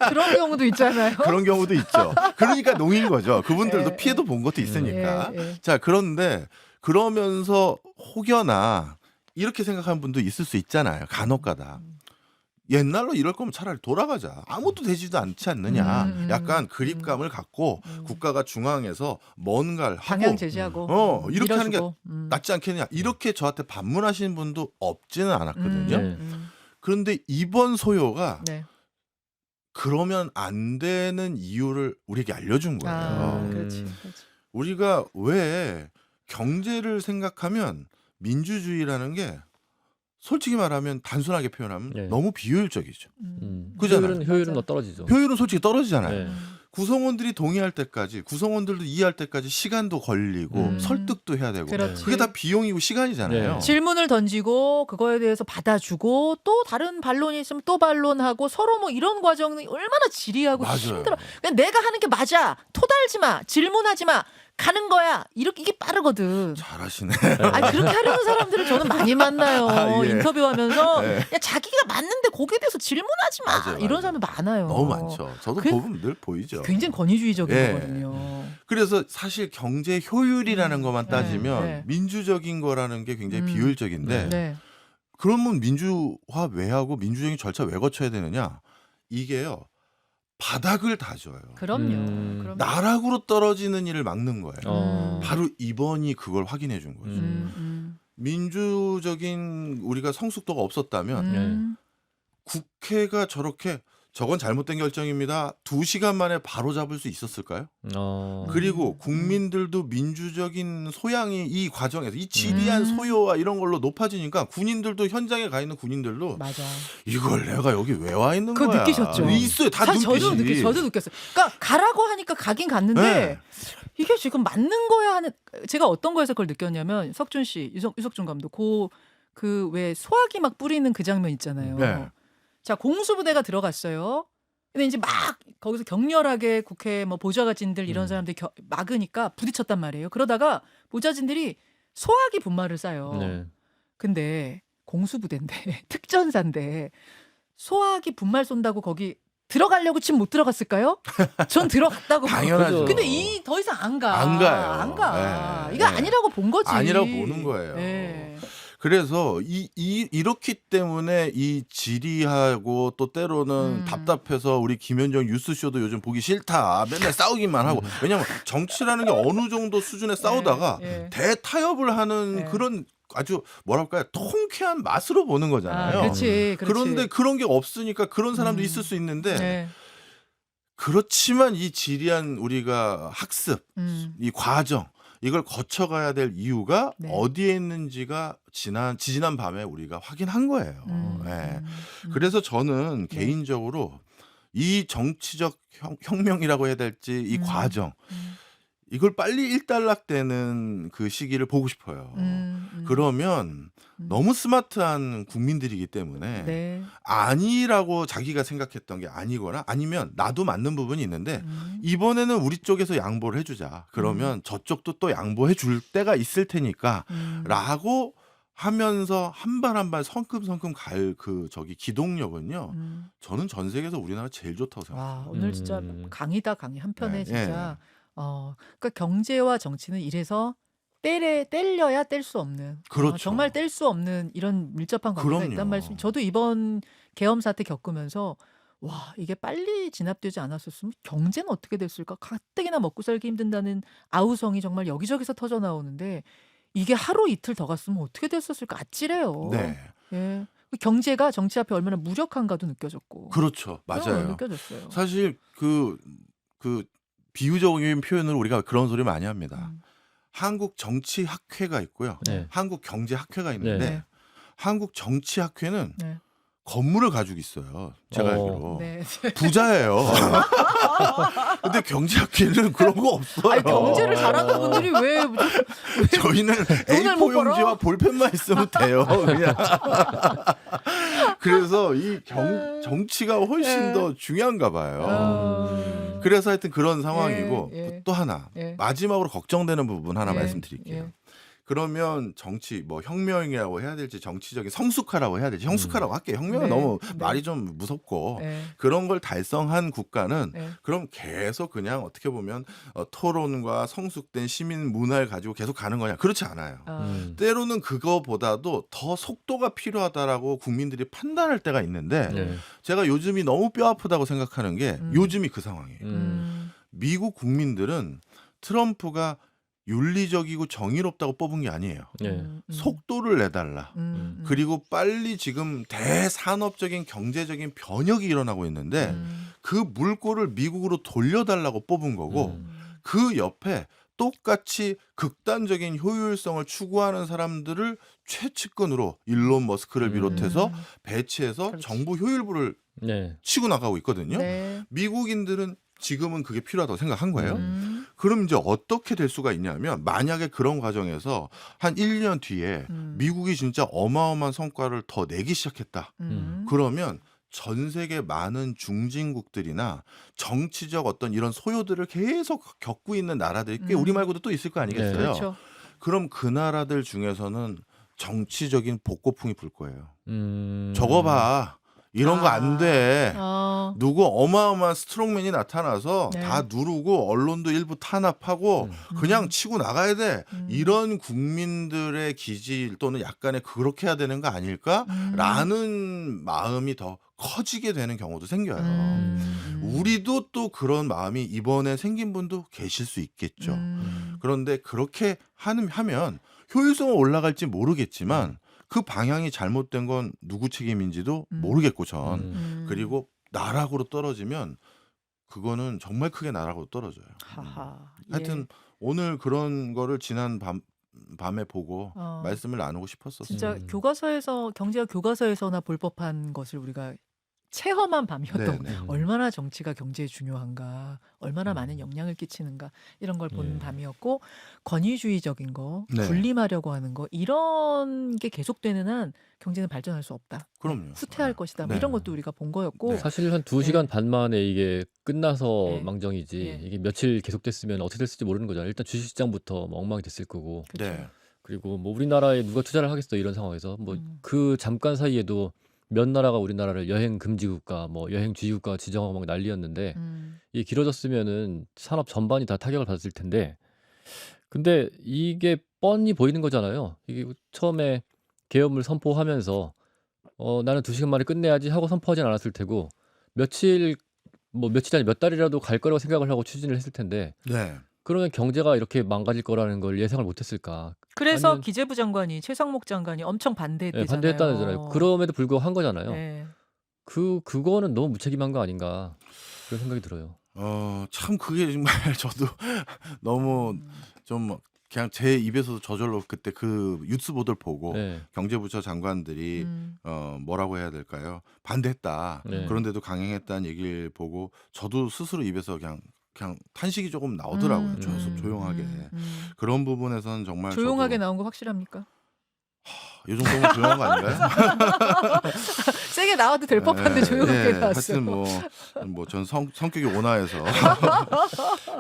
그런 경우도 있잖아요. 그런 경우도 있죠. 그러니까 농인 거죠. 그분들도 예, 피해도 본 것도 있으니까. 예, 예. 자, 그런데 그러면서 혹여나 이렇게 생각하는 분도 있을 수 있잖아요. 간혹가다. 옛날로 이럴 거면 차라리 돌아가자. 아무것도 되지도 않지 않느냐. 약간 그립감을 갖고 국가가 중앙에서 뭔가를 방향 하고 제시하고 이렇게 하는 게 밀어주고. 낫지 않겠느냐. 이렇게 저한테 반문하시는 분도 없지는 않았거든요. 네. 그런데 이번 소요가 네. 그러면 안 되는 이유를 우리에게 알려준 거예요. 아, 그렇지. 우리가 왜 경제를 생각하면 민주주의라는 게 솔직히 말하면 단순하게 표현하면 네. 너무 비효율적이죠. 그잖아요. 효율은 맞아. 더 떨어지죠. 효율은 솔직히 떨어지잖아요. 네. 구성원들이 동의할 때까지 구성원들도 이해할 때까지 시간도 걸리고 설득도 해야 되고 그렇지. 그게 다 비용이고 시간이잖아요. 네. 질문을 던지고 그거에 대해서 받아주고 또 다른 반론이 있으면 또 반론하고 서로 뭐 이런 과정이 얼마나 지리하고 맞아요. 힘들어. 그냥 내가 하는 게 맞아. 토달지 마. 질문하지 마. 가는 거야. 이렇게 이게 빠르거든. 잘하시네. 아니 그렇게 하려는 사람들을 저는 많이 만나요. 아, 예. 인터뷰하면서 네. 야, 자기가 맞는데 거기에 대해서 질문하지 마. 맞아요, 이런 맞아요. 사람들 많아요. 너무 많죠. 저도 그- 보면 늘 보이죠. 굉장히 권위주의적인 예. 거거든요. 그래서 사실 경제 효율이라는 것만 따지면 네. 민주적인 거라는 게 굉장히 비효율적인데 네. 그러면 민주화 왜 하고 민주적인 절차 왜 거쳐야 되느냐? 이게요. 바닥을 다져요. 그럼요. 그럼요. 나락으로 떨어지는 일을 막는 거예요. 바로 이번이 그걸 확인해 준 거죠. 민주적인 우리가 성숙도가 없었다면 국회가 저렇게 저건 잘못된 결정입니다. 2시간 만에 바로 잡을 수 있었을까요? 그리고 국민들도 민주적인 소양이 이 과정에서 이 지리한 소요와 이런 걸로 높아지니까 군인들도 현장에 가 있는 군인들도 맞아. 이걸 내가 여기 왜 와 있는 그거 거야. 느끼셨죠? 있어요. 다 사실 눈빛이. 저도 느꼈어요. 그러니까 가라고 하니까 가긴 갔는데 네. 이게 지금 맞는 거야 하는 제가 어떤 거에서 그걸 느꼈냐면 석준 씨, 유석준 감독 그 왜 소화기 막 뿌리는 그 장면 있잖아요. 네. 자, 공수부대가 들어갔어요. 근데 이제 막 거기서 격렬하게 국회 뭐 보좌관진들 이런 사람들이 막으니까 부딪혔단 말이에요. 그러다가 보좌진들이 소화기 분말을 쏴요. 네. 근데 공수부대인데 특전사인데 소화기 분말 쏜다고 거기 들어가려고 지금 못 들어갔을까요? 전 들어갔다고. 당연하죠. 근데 이 더 이상 안 가. 안 가요. 안 가. 네. 이거 네. 아니라고 본 거지. 아니라고 보는 거예요. 네. 그래서 이렇기 때문에 이 지리하고 또 때로는 답답해서 우리 김현정 뉴스쇼도 요즘 보기 싫다. 맨날 싸우기만 하고. 왜냐하면 정치라는 게 어느 정도 수준에 싸우다가 예. 대타협을 하는 예. 그런 아주 뭐랄까요 통쾌한 맛으로 보는 거잖아요. 그렇지. 그런데 그런 게 없으니까 그런 사람도 있을 수 있는데 네. 그렇지만 이 지리한 우리가 학습, 이 과정 이걸 거쳐가야 될 이유가 네. 어디에 있는지가 지지난 밤에 우리가 확인한 거예요. 예. 그래서 저는 네. 개인적으로 이 정치적 혁명이라고 해야 될지 이 과정 이걸 빨리 일단락되는 그 시기를 보고 싶어요. 그러면 너무 스마트한 국민들이기 때문에 네. 아니라고 자기가 생각했던 게 아니거나 아니면 나도 맞는 부분이 있는데 이번에는 우리 쪽에서 양보를 해주자. 그러면 저쪽도 또 양보해 줄 때가 있을 테니까 라고 하면서 한 발 한 발 성큼성큼 갈 그 기동력은요. 저는 전 세계에서 우리나라 제일 좋다고 생각해요. 와, 오늘 진짜 음. 강이다 강의 한편에 네, 진짜 그러니까 경제와 정치는 이래서 뗄려야 뗄 수 없는 그렇죠. 정말 뗄 수 없는 이런 밀접한 관계가 그럼요. 있단 말씀. 저도 이번 계엄 사태 겪으면서 와, 이게 빨리 진압되지 않았었으면 경제는 어떻게 됐을까? 가뜩이나 먹고 살기 힘든다는 아우성이 정말 여기저기서 터져 나오는데 이게 하루 이틀 더 갔으면 어떻게 됐었을까? 아찔해요. 네. 예. 그 경제가 정치 앞에 얼마나 무력한가도 느껴졌고. 그렇죠. 맞아요. 느껴졌어요. 사실 그 비유적인 표현으로 우리가 그런 소리 많이 합니다. 한국 정치학회가 있고요. 네. 한국 경제학회가 있는데 네. 한국 정치학회는 네. 건물을 가지고 있어요. 제가 알기로. 네. 부자예요. 근데 경제학회는 그런 거 없어요. 아니, 경제를 잘하는 분들이 왜 저희는 돈을 못 A4 벌어? 용지와 볼펜만 있으면 돼요. 그냥. 그래서 이 정치가 훨씬 네. 더 중요한가 봐요. 그래서 하여튼 그런 상황이고 예. 또 하나 예. 마지막으로 걱정되는 부분 하나 예. 말씀드릴게요. 예. 그러면 정치 뭐 혁명이라고 해야 될지 정치적인 성숙화라고 해야 될지 형숙화라고 할게요. 혁명은 네. 너무 네. 말이 좀 무섭고 예. 그런 걸 달성한 국가는 예. 그럼 계속 그냥 어떻게 보면 토론과 성숙된 시민 문화를 가지고 계속 가는 거냐? 그렇지 않아요. 때로는 그거보다도 더 속도가 필요하다라고 국민들이 판단할 때가 있는데 네. 제가 요즘이 너무 뼈 아프다고 생각하는 게 요즘이 그 상황이에요. 미국 국민들은 트럼프가 윤리적이고 정의롭다고 뽑은 게 아니에요. 네. 속도를 내달라. 그리고 빨리 지금 대산업적인 경제적인 변혁이 일어나고 있는데 그 물꼬를 미국으로 돌려달라고 뽑은 거고 그 옆에 똑같이 극단적인 효율성을 추구하는 사람들을 최측근으로 일론 머스크를 비롯해서 배치해서 그렇지. 정부 효율부를 네. 치고 나가고 있거든요. 네. 미국인들은 지금은 그게 필요하다고 생각한 거예요. 그럼 이제 어떻게 될 수가 있냐면 만약에 그런 과정에서 한 1년 뒤에 미국이 진짜 어마어마한 성과를 더 내기 시작했다. 그러면 전 세계 많은 중진국들이나 정치적 어떤 이런 소요들을 계속 겪고 있는 나라들이 꽤 우리 말고도 또 있을 거 아니겠어요. 그렇죠. 그럼 그 나라들 중에서는 정치적인 복고풍이 불 거예요. 저거 봐. 이런 거 안 돼. 누구 어마어마한 스트롱맨이 나타나서 네. 다 누르고 언론도 일부 탄압하고 그냥 치고 나가야 돼. 이런 국민들의 기질 또는 약간의 그렇게 해야 되는 거 아닐까라는 마음이 더 커지게 되는 경우도 생겨요. 우리도 또 그런 마음이 이번에 생긴 분도 계실 수 있겠죠. 그런데 그렇게 하면 효율성은 올라갈지 모르겠지만 그 방향이 잘못된 건 누구 책임인지도 모르겠고 전 그리고 나락으로 떨어지면 그거는 정말 크게 나락으로 떨어져요. 하하. 하여튼 오늘 그런 거를 지난 밤에 보고 말씀을 나누고 싶었었어요. 진짜 교과서에서 경제학 교과서에서나 볼 법한 것을 우리가 체험한 밤이었던 네네. 얼마나 정치가 경제에 중요한가, 얼마나 많은 영향을 끼치는가 이런 걸 보는 밤이었고 권위주의적인 거, 네. 군림하려고 하는 거 이런 게 계속되는 한 경제는 발전할 수 없다. 그럼요. 후퇴할 것이다. 뭐 네. 이런 것도 우리가 본 거였고 네. 사실 한 2시간 반 만에 이게 끝나서 네. 망정이지 예. 이게 며칠 계속됐으면 어떻게 됐을지 모르는 거잖아요. 일단 주식시장부터 뭐 엉망이 됐을 거고 그렇죠. 네. 그리고 뭐 우리나라에 누가 투자를 하겠어 이런 상황에서 뭐 그 잠깐 사이에도 몇 나라가 우리나라를 여행 금지 국가, 뭐 여행 주의 국가 지정하고 막 난리였는데 이게 길어졌으면은 산업 전반이 다 타격을 받았을 텐데 근데 이게 뻔히 보이는 거잖아요. 이게 처음에 계엄을 선포하면서 나는 2시간 만에 끝내야지 하고 선포하진 않았을 테고 며칠이 아니 몇 달이라도 갈 거라고 생각을 하고 추진을 했을 텐데 네. 그러면 경제가 이렇게 망가질 거라는 걸 예상을 못했을까? 그래서 아니면 기재부 장관이 최상목 장관이 엄청 예, 반대했대잖아요. 반대했다잖아요. 그럼에도 불구하고 한 거잖아요. 네. 그거는 너무 무책임한 거 아닌가 그런 생각이 들어요. 참 그게 정말 저도 너무 좀 그냥 제 입에서도 저절로 그때 그 뉴스 보도를 보고 네. 경제부처 장관들이 뭐라고 해야 될까요? 반대했다. 네. 그런데도 강행했다는 얘기를 보고 저도 스스로 입에서 그냥 탄식이 조금 나오더라고요. 조용하게. 그런 부분에서는 정말 조용하게 저도 나온 거 확실합니까? 이 정도면 조용한 거 아닌가요? 세게 나와도 될 법한데 조용하게 나왔어요. 하여튼 뭐 전 성격이 온화해서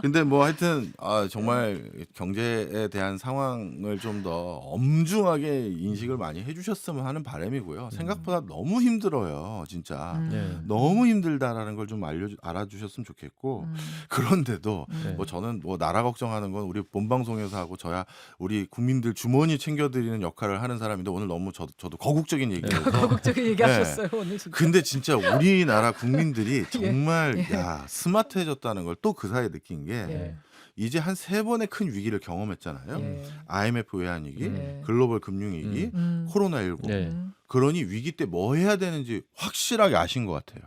근데 뭐 하여튼 정말 경제에 대한 상황을 좀 더 엄중하게 인식을 많이 해주셨으면 하는 바람이고요. 생각보다 너무 힘들어요, 진짜. 네. 너무 힘들다라는 걸 좀 알아주셨으면 좋겠고 그런데도 네. 뭐 저는 뭐 나라 걱정하는 건 우리 본방송에서 하고 저야 우리 국민들 주머니 챙겨드리는 역할을 하는 사람인데 오늘 너무 저도 거국적인 얘기해서 거국적인 얘기하셨어요 오늘 진짜. 근데 진짜 우리나라 국민들이 정말 예. 야 스마트해졌다는 걸 또 그 사이에 느낀 게 예. 이제 한 3번의 큰 위기를 경험했잖아요. 예. IMF 외환위기, 예. 글로벌 금융위기, 코로나19. 네. 그러니 위기 때 뭐 해야 되는지 확실하게 아신 것 같아요.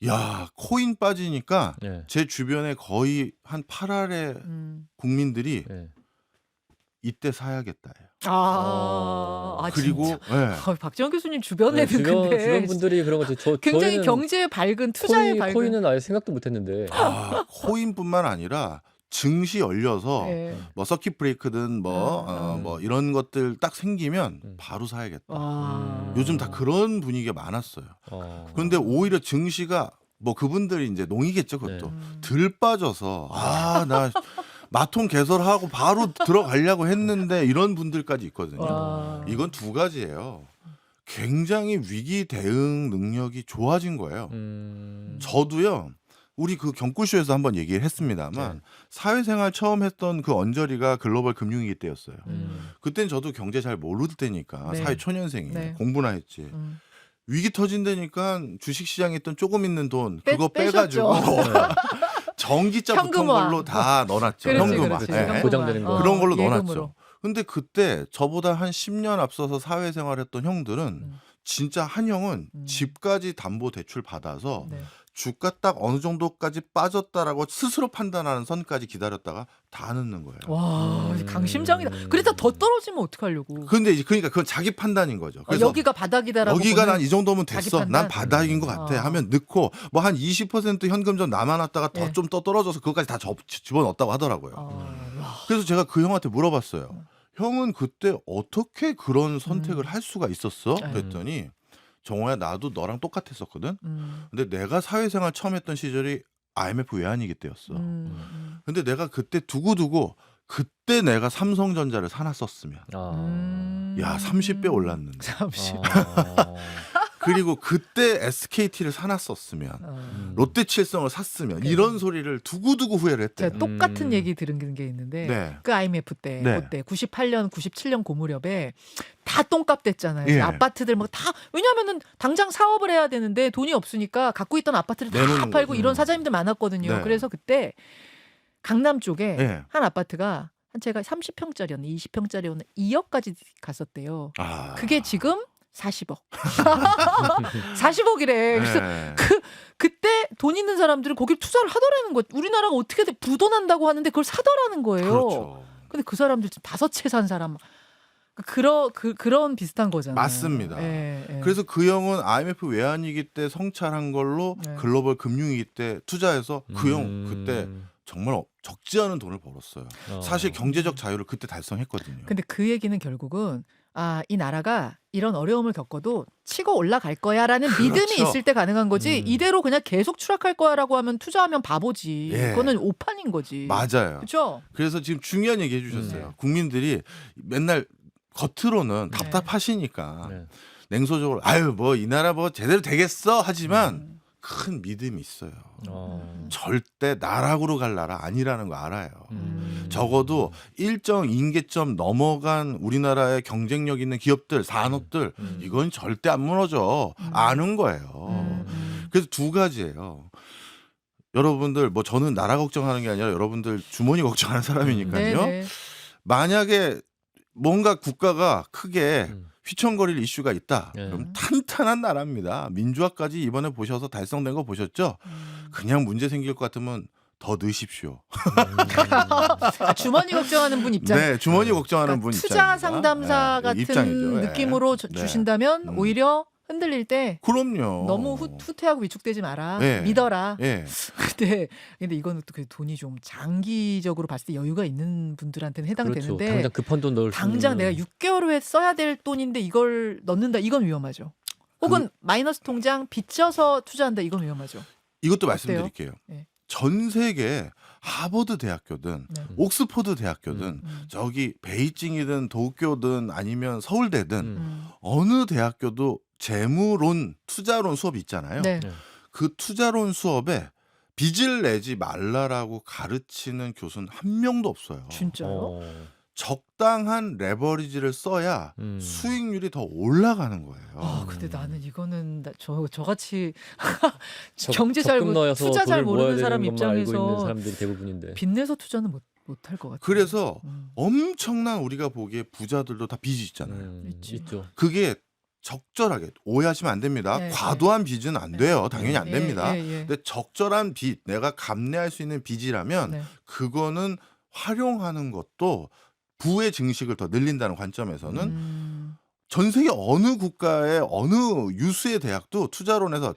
야 코인 빠지니까 네. 제 주변에 거의 한 8할의 국민들이 네. 이때 사야겠다예요. 그리고 그리고 예. 박지원 교수님 주변에는 주변 근데 분들이 그런 거죠. 굉장히 저희는 경제에 밝은 투자에 밝은 코인은 아예 생각도 못했는데. 코인뿐만 아니라 증시 열려서 예. 뭐 서킷 브레이크든 뭐 이런 것들 딱 생기면 바로 사야겠다. 요즘 다 그런 분위기가 많았어요. 그런데 오히려 증시가 뭐 그분들이 이제 농이겠죠, 그것도 들 빠져서 나 마통 개설하고 바로 들어가려고 했는데 이런 분들까지 있거든요. 이건 두 가지예요. 굉장히 위기 대응 능력이 좋아진 거예요. 저도요. 우리 그 경구쇼에서 한번 얘기를 했습니다만 사회생활 처음 했던 그 언저리가 글로벌 금융위기 때였어요. 그땐 저도 경제 잘 모를 때니까 네. 사회 초년생이 네. 공부나 했지. 위기 터진다니까 주식시장에 있던 조금 있는 돈 그거 빼셨죠. 빼가지고 전기차 붙은 현금화. 걸로 다 넣어놨죠. 그렇지, 현금화. 그렇지. 예. 현금화. 보장되는 거. 그런 걸로 예금으로. 넣어놨죠. 근데 그때 저보다 한 10년 앞서서 사회생활했던 형들은 진짜 한 형은 집까지 담보 대출 받아서 네. 주가 딱 어느 정도까지 빠졌다라고 스스로 판단하는 선까지 기다렸다가 다 넣는 거예요. 와 강심장이다. 그러다 더 떨어지면 어떡하려고. 근데 이제 그러니까 그건 자기 판단인 거죠. 그래서 여기가 바닥이다라고 여기가 보는 난 이 정도면 자기 됐어. 판단? 난 바닥인 것 같아. 하면 넣고 뭐 한 20% 현금 좀 남아놨다가 더 예. 좀 더 떨어져서 그것까지 다 집어넣었다고 하더라고요. 와. 그래서 제가 그 형한테 물어봤어요. 형은 그때 어떻게 그런 선택을 할 수가 있었어? 그랬더니 정호야 나도 너랑 똑같았었거든. 근데 내가 사회생활 처음 했던 시절이 IMF 외환위기 때였어. 근데 내가 그때 두고두고 그때 내가 삼성전자를 사놨었으면 야 30배 올랐는데 30. 그리고 그때 SKT를 사놨었으면 롯데칠성을 샀으면 이런 소리를 두고두고 후회를 했대요. 제가 똑같은 얘기 들은 게 있는데 네. 그 IMF 때 네. 그때 98년 97년 고무렵에 다 똥값 됐잖아요. 예. 아파트들 막 다 왜냐하면은 당장 사업을 해야 되는데 돈이 없으니까 갖고 있던 아파트를 다 내놓는 팔고 거죠. 이런 사장님들 많았거든요. 네. 그래서 그때 강남 쪽에 예. 한 아파트가 한 제가 30평짜리였나 20평짜리였나 2억까지 갔었대요. 그게 지금 40억. 40억이래. 그래서 네. 그때 돈 있는 사람들은 거기 투자를 하더라는 거예요. 우리나라가 어떻게든 부도난다고 하는데 그걸 사더라는 거예요. 그렇죠. 근데 그 사람들 지금 5채 산 사람 그런 비슷한 거잖아요. 맞습니다. 예, 예. 그래서 그 형은 IMF 외환위기 때 성찰한 걸로 네. 글로벌 금융위기 때 투자해서 그 형 그때 정말 적지 않은 돈을 벌었어요. 사실 경제적 자유를 그때 달성했거든요. 근데 그 얘기는 결국은 이 나라가 이런 어려움을 겪어도 치고 올라갈 거야라는 믿음이 그렇죠. 있을 때 가능한 거지 이대로 그냥 계속 추락할 거야라고 하면 투자하면 바보지. 예. 그거는 오판인 거지. 맞아요. 그렇죠? 그래서 지금 중요한 얘기 해주셨어요. 국민들이 맨날 겉으로는 네. 답답하시니까 네. 냉소적으로 아유 뭐 이 나라 뭐 제대로 되겠어 하지만 큰 믿음이 있어요. 절대 나락으로 갈 나라 아니라는 거 알아요. 적어도 일정 임계점 넘어간 우리나라의 경쟁력 있는 기업들, 산업들 이건 절대 안 무너져. 아는 거예요. 그래서 두 가지예요. 여러분들 뭐 저는 나라 걱정하는 게 아니라 여러분들 주머니 걱정하는 사람이니까요. 네네. 만약에 뭔가 국가가 크게 휘청거릴 이슈가 있다. 네. 그럼 탄탄한 나라입니다. 민주화까지 이번에 보셔서 달성된 거 보셨죠? 그냥 문제 생길 것 같으면 더 넣으십시오. 아, 주머니 걱정하는 분 입장. 네, 주머니 걱정하는 그러니까 분 투자 입장입니다. 상담사 네, 같은 입장이죠. 예. 느낌으로 네. 주신다면 오히려 흔들릴 때 그럼요. 너무 후퇴하고 위축되지 마라. 예. 믿어라. 예. 근데 이거는 또 그 돈이 좀 장기적으로 봤을 때 여유가 있는 분들한테는 그렇죠. 해당되는데 당장 급한 돈 넣을 수 당장 있는. 내가 6개월 후에 써야 될 돈인데 이걸 넣는다. 이건 위험하죠. 혹은 마이너스 통장 빚져서 투자한다. 이건 위험하죠. 이것도 어때요? 말씀드릴게요. 네. 전 세계 하버드 대학교든 네. 옥스퍼드 대학교든 저기 베이징이든 도쿄든 아니면 서울대든 어느 대학교도 재무론, 투자론 수업이 있잖아요. 네. 네. 그 투자론 수업에 빚을 내지 말라라고 가르치는 교수는 한 명도 없어요. 진짜요? 어. 적당한 레버리지를 써야 수익률이 더 올라가는 거예요. 아, 근데 나는 이거는 저같이 적- 경제 잘 적금 모- 넣어서 투자 잘 돈을 모아야 모르는 되는 사람 것만 알고 있는 입장에서 사람들이 대부분인데. 빚내서 투자는 못할 것 같아요. 그래서 음. 엄청난 우리가 보기에 부자들도 다 빚이 있잖아요. 있지. 있죠. 그게 적절하게 오해하시면 안 됩니다. 네, 과도한 빚은 안 돼요. 당연히 안 예, 됩니다. 예, 예. 근데 적절한 빚, 내가 감내할 수 있는 빚이라면 네. 그거는 활용하는 것도 부의 증식을 더 늘린다는 관점에서는 전 세계 어느 국가의 어느 유수의 대학도 투자론에서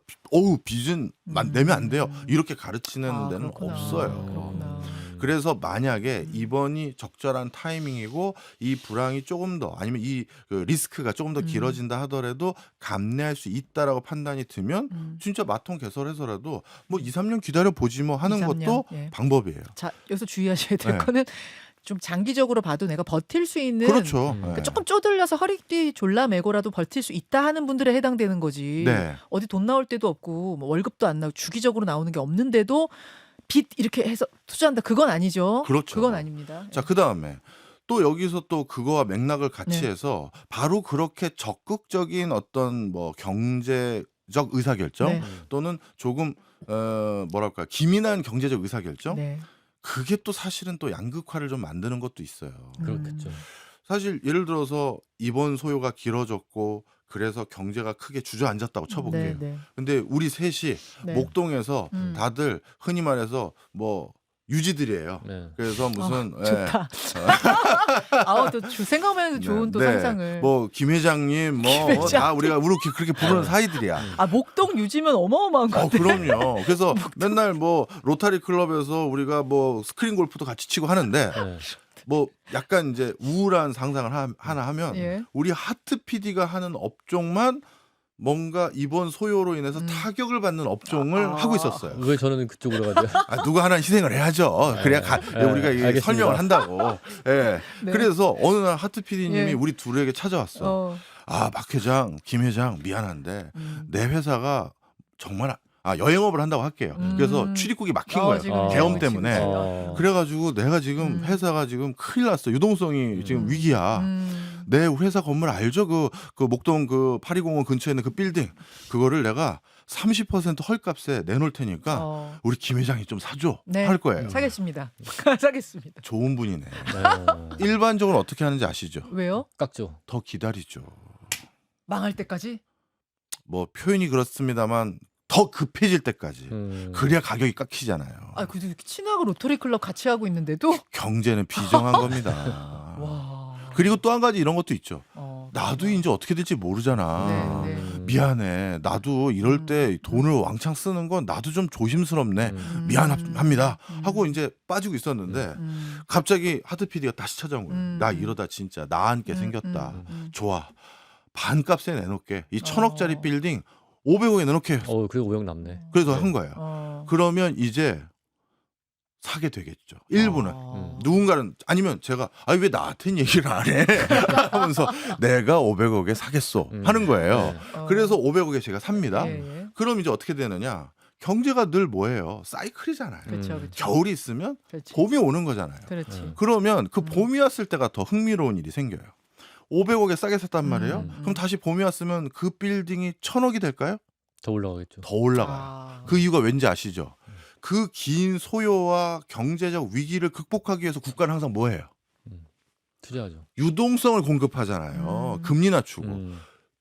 빚은 내면 안 돼요. 이렇게 가르치는 아, 데는 그렇구나. 없어요. 그렇구나. 그래서 만약에 이번이 적절한 타이밍이고 이 불황이 조금 더 아니면 그 리스크가 조금 더 길어진다 하더라도 감내할 수 있다라고 판단이 들면 진짜 마통 개설해서라도 뭐 2, 3년 기다려 보지 뭐 하는 2, 3년, 것도 예. 방법이에요. 자, 여기서 주의하셔야 될 네. 거는 좀 장기적으로 봐도 내가 버틸 수 있는 그렇죠. 그러니까 네. 조금 쪼들려서 허리띠 졸라매고라도 버틸 수 있다 하는 분들에 해당되는 거지. 네. 어디 돈 나올 때도 없고 뭐 월급도 안 나오고 주기적으로 나오는 게 없는데도 빚 이렇게 해서 투자한다. 그건 아니죠. 그렇죠. 그건 아닙니다. 자, 그다음에 또 여기서 또 그거와 맥락을 같이 네. 해서 바로 그렇게 적극적인 어떤 뭐 경제적 의사결정 네. 또는 조금 뭐랄까 기민한 경제적 의사결정 네. 그게 또 사실은 또 양극화를 좀 만드는 것도 있어요. 그렇겠죠. 사실 예를 들어서 이번 소요가 길어졌고 그래서 경제가 크게 주저앉았다고 쳐볼게요. 네, 네. 근데 우리 셋이 네. 목동에서 다들 흔히 말해서 뭐 유지들이에요. 네. 그래서 무슨 좋다. 아우 또 생각만 해도 좋은 또 상상을. 뭐 김 회장님 김 뭐 다 회장님. 우리가 그렇게 부르는 사이들이야. 아 목동 유지면 어마어마한 거 같아. 그럼요. 그래서 맨날 뭐 로타리 클럽에서 우리가 뭐 스크린 골프도 같이 치고 하는데 네. 뭐 약간 이제 우울한 상상을 하나 하면 예. 우리 하트 PD가 하는 업종만 뭔가 이번 소요로 인해서 타격을 받는 업종을 하고 있었어요. 왜 저는 그쪽으로 가죠? 누가 하나 희생을 해야죠. 그래야 우리가 이게 알겠습니다. 설명을 한다고. 예. 네. 그래서 어느 날 하트 PD님이 예. 우리 둘에게 찾아왔어. 박 회장, 김 회장 미안한데 내 회사가 정말 여행업을 한다고 할게요. 그래서 출입국이 막힌 거예요. 지금 계엄 그치, 때문에. 그치. 그래가지고 내가 지금 회사가 지금 큰일 났어. 유동성이 지금 위기야. 내 회사 건물 알죠? 그 목동 그 파리공원 근처에 있는 그 빌딩. 그거를 내가 30% 헐값에 내놓을 테니까 우리 김 회장이 좀 사줘. 네. 할 거예요. 사겠습니다. 사겠습니다. 좋은 분이네. 네. 일반적으로 어떻게 하는지 아시죠? 왜요? 깎죠. 더 기다리죠. 망할 때까지? 뭐 표현이 그렇습니다만 더 급해질 때까지. 그래야 가격이 깎이잖아요. 아, 그래도 친하고 로터리 클럽 같이 하고 있는데도 경제는 비정한 겁니다. 와. 그리고 또 한 가지 이런 것도 있죠. 어, 나도 이제 어떻게 될지 모르잖아. 네, 네. 미안해. 나도 이럴 때 돈을 왕창 쓰는 건 나도 좀 조심스럽네. 미안합니다. 하고 이제 빠지고 있었는데 갑자기 하트 PD가 다시 찾아온 거예요. 나 이러다 진짜 나앉게 생겼다. 좋아. 반값에 내놓게. 이 1,000억짜리 빌딩 500억에 내놓게. 그래도 500 남네. 그래서 한 거예요. 그러면 이제 사게 되겠죠. 일부는. 누군가는 아니면 제가 왜 나한테는 얘기를 안 해? 하면서 내가 500억에 사겠소 하는 거예요. 네. 그래서 500억에 제가 삽니다. 예, 예. 그럼 이제 어떻게 되느냐? 경제가 늘 뭐예요? 사이클이잖아요. 그렇죠, 그렇죠. 겨울이 있으면 그렇지. 봄이 오는 거잖아요. 그렇지. 그러면 그 봄이 왔을 때가 더 흥미로운 일이 생겨요. 500억에 싸게 샀단 말이에요. 그럼 다시 봄이 왔으면 그 빌딩이 1,000억이 될까요? 더 올라가겠죠. 더 올라가요. 아. 그 이유가 왠지 아시죠? 그 긴 소요와 경제적 위기를 극복하기 위해서 국가는 항상 뭐 해요? 투자하죠. 유동성을 공급하잖아요. 금리 낮추고.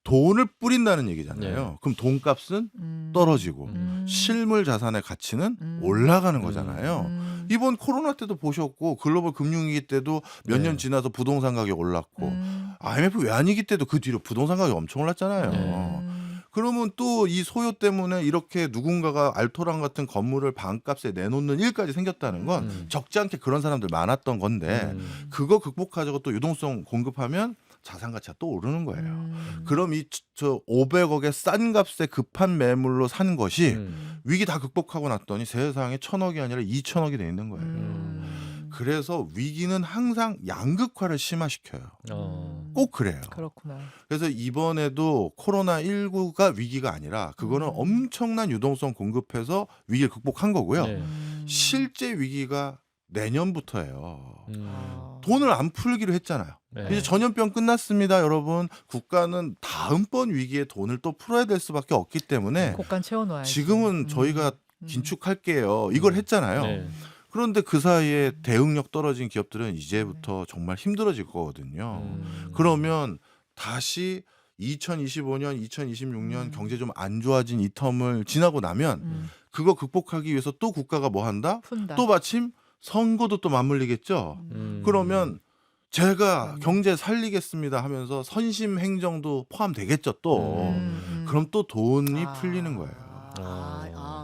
돈을 뿌린다는 얘기잖아요. 그럼 돈값은 떨어지고 실물 자산의 가치는 올라가는 거잖아요. 이번 코로나 때도 보셨고 글로벌 금융위기 때도 몇 년 지나서 부동산 가격 올랐고 IMF 외환위기 때도 그 뒤로 부동산 가격 엄청 올랐잖아요. 그러면 또 이 소요 때문에 이렇게 누군가가 알토란 같은 건물을 반값에 내놓는 일까지 생겼다는 건 적지 않게 그런 사람들 많았던 건데 그거 극복하자고 또 유동성 공급하면 자산 가치가 또 오르는 거예요. 그럼 이 저 500억의 싼 값에 급한 매물로 산 것이 위기 다 극복하고 났더니 세상에 1,000억이 아니라 2,000억이 돼 있는 거예요. 그래서 위기는 항상 양극화를 심화시켜요. 꼭 그래요. 그렇구나. 그래서 이번에도 코로나19가 위기가 아니라 그거는 엄청난 유동성 공급해서 위기를 극복한 거고요. 실제 위기가 내년부터예요. 돈을 안 풀기로 했잖아요. 이제 전염병 끝났습니다, 여러분. 국가는 다음번 위기에 돈을 또 풀어야 될 수밖에 없기 때문에 곡간 채워놔야지. 지금은 저희가 긴축할게요. 이걸 했잖아요. 그런데 그 사이에 대응력 떨어진 기업들은 이제부터 정말 힘들어질 거거든요. 그러면 다시 2025년, 2026년 경제 좀 안 좋아진 이 텀을 지나고 나면 그거 극복하기 위해서 또 국가가 뭐 한다? 푼다. 또 마침 선거도 또 맞물리겠죠. 그러면 제가 경제 살리겠습니다 하면서 선심 행정도 포함되겠죠 또. 그럼 또 돈이 풀리는 거예요.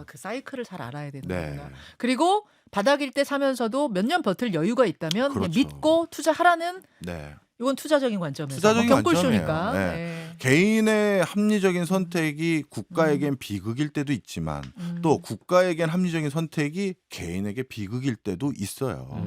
그 사이클을 잘 알아야 되는구나. 네. 그리고 바닥일 때 사면서도 몇 년 버틸 여유가 있다면 그냥 그렇죠. 믿고 투자하라는 네. 이건 투자적인 관점에서 투자적인 경골쇼니까. 관점이에요. 네. 개인의 합리적인 선택이 국가에겐 비극일 때도 있지만 또 국가에겐 합리적인 선택이 개인에게 비극일 때도 있어요.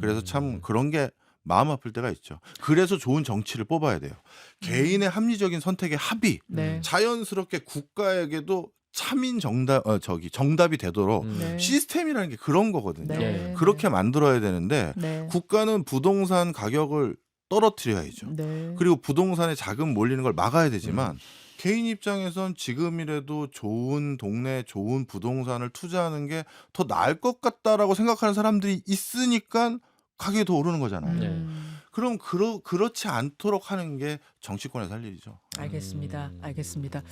그래서 참 그런 게 마음 아플 때가 있죠. 그래서 좋은 정치를 뽑아야 돼요. 개인의 합리적인 선택의 합이 네. 자연스럽게 국가에게도 참인 정답이 되도록 네. 시스템이라는 게 그런 거거든요. 네. 그렇게 만들어야 되는데 네. 국가는 부동산 가격을 떨어뜨려야죠. 네. 그리고 부동산에 자금 몰리는 걸 막아야 되지만 개인 입장에선 지금이라도 좋은 동네 좋은 부동산을 투자하는 게 더 나을 것 같다라고 생각하는 사람들이 있으니까 가격이 더 오르는 거잖아요. 그럼 그렇지 않도록 하는 게 정치권에서 할 일이죠. 알겠습니다. 알겠습니다.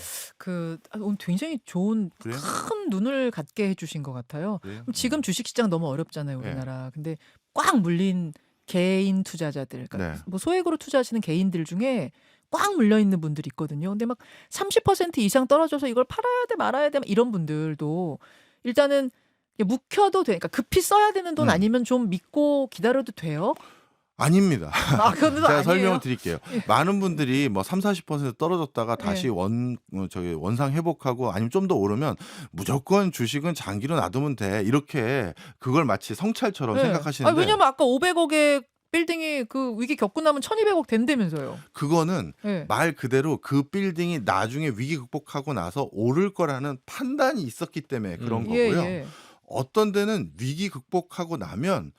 오늘 굉장히 좋은 그래요? 큰 눈을 갖게 해주신 것 같아요. 그래요? 그럼 지금 주식시장 너무 어렵잖아요, 네. 우리나라. 근데 꽉 물린 개인 투자자들, 그러니까 네. 뭐 소액으로 투자하시는 개인들 중에 꽉 물려 있는 분들이 있거든요. 근데 막 30% 이상 떨어져서 이걸 팔아야 돼 말아야 돼 막 이런 분들도 일단은 묵혀도 돼. 그러니까 급히 써야 되는 돈 아니면 좀 믿고 기다려도 돼요? 아닙니다. 그건 제가 아니에요. 설명을 드릴게요. 많은 분들이 뭐 30% 떨어졌다가 다시 원상 회복하고 아니면 좀 더 오르면 무조건 주식은 장기로 놔두면 돼. 이렇게 그걸 마치 성찰처럼 네. 생각하시는데 왜냐면 아까 500억의 빌딩이 그 위기 겪고 나면 1200억 된다면서요. 그거는 네. 말 그대로 그 빌딩이 나중에 위기 극복하고 나서 오를 거라는 판단이 있었기 때문에 그런 거고요. 예. 어떤 데는 위기 극복하고 나면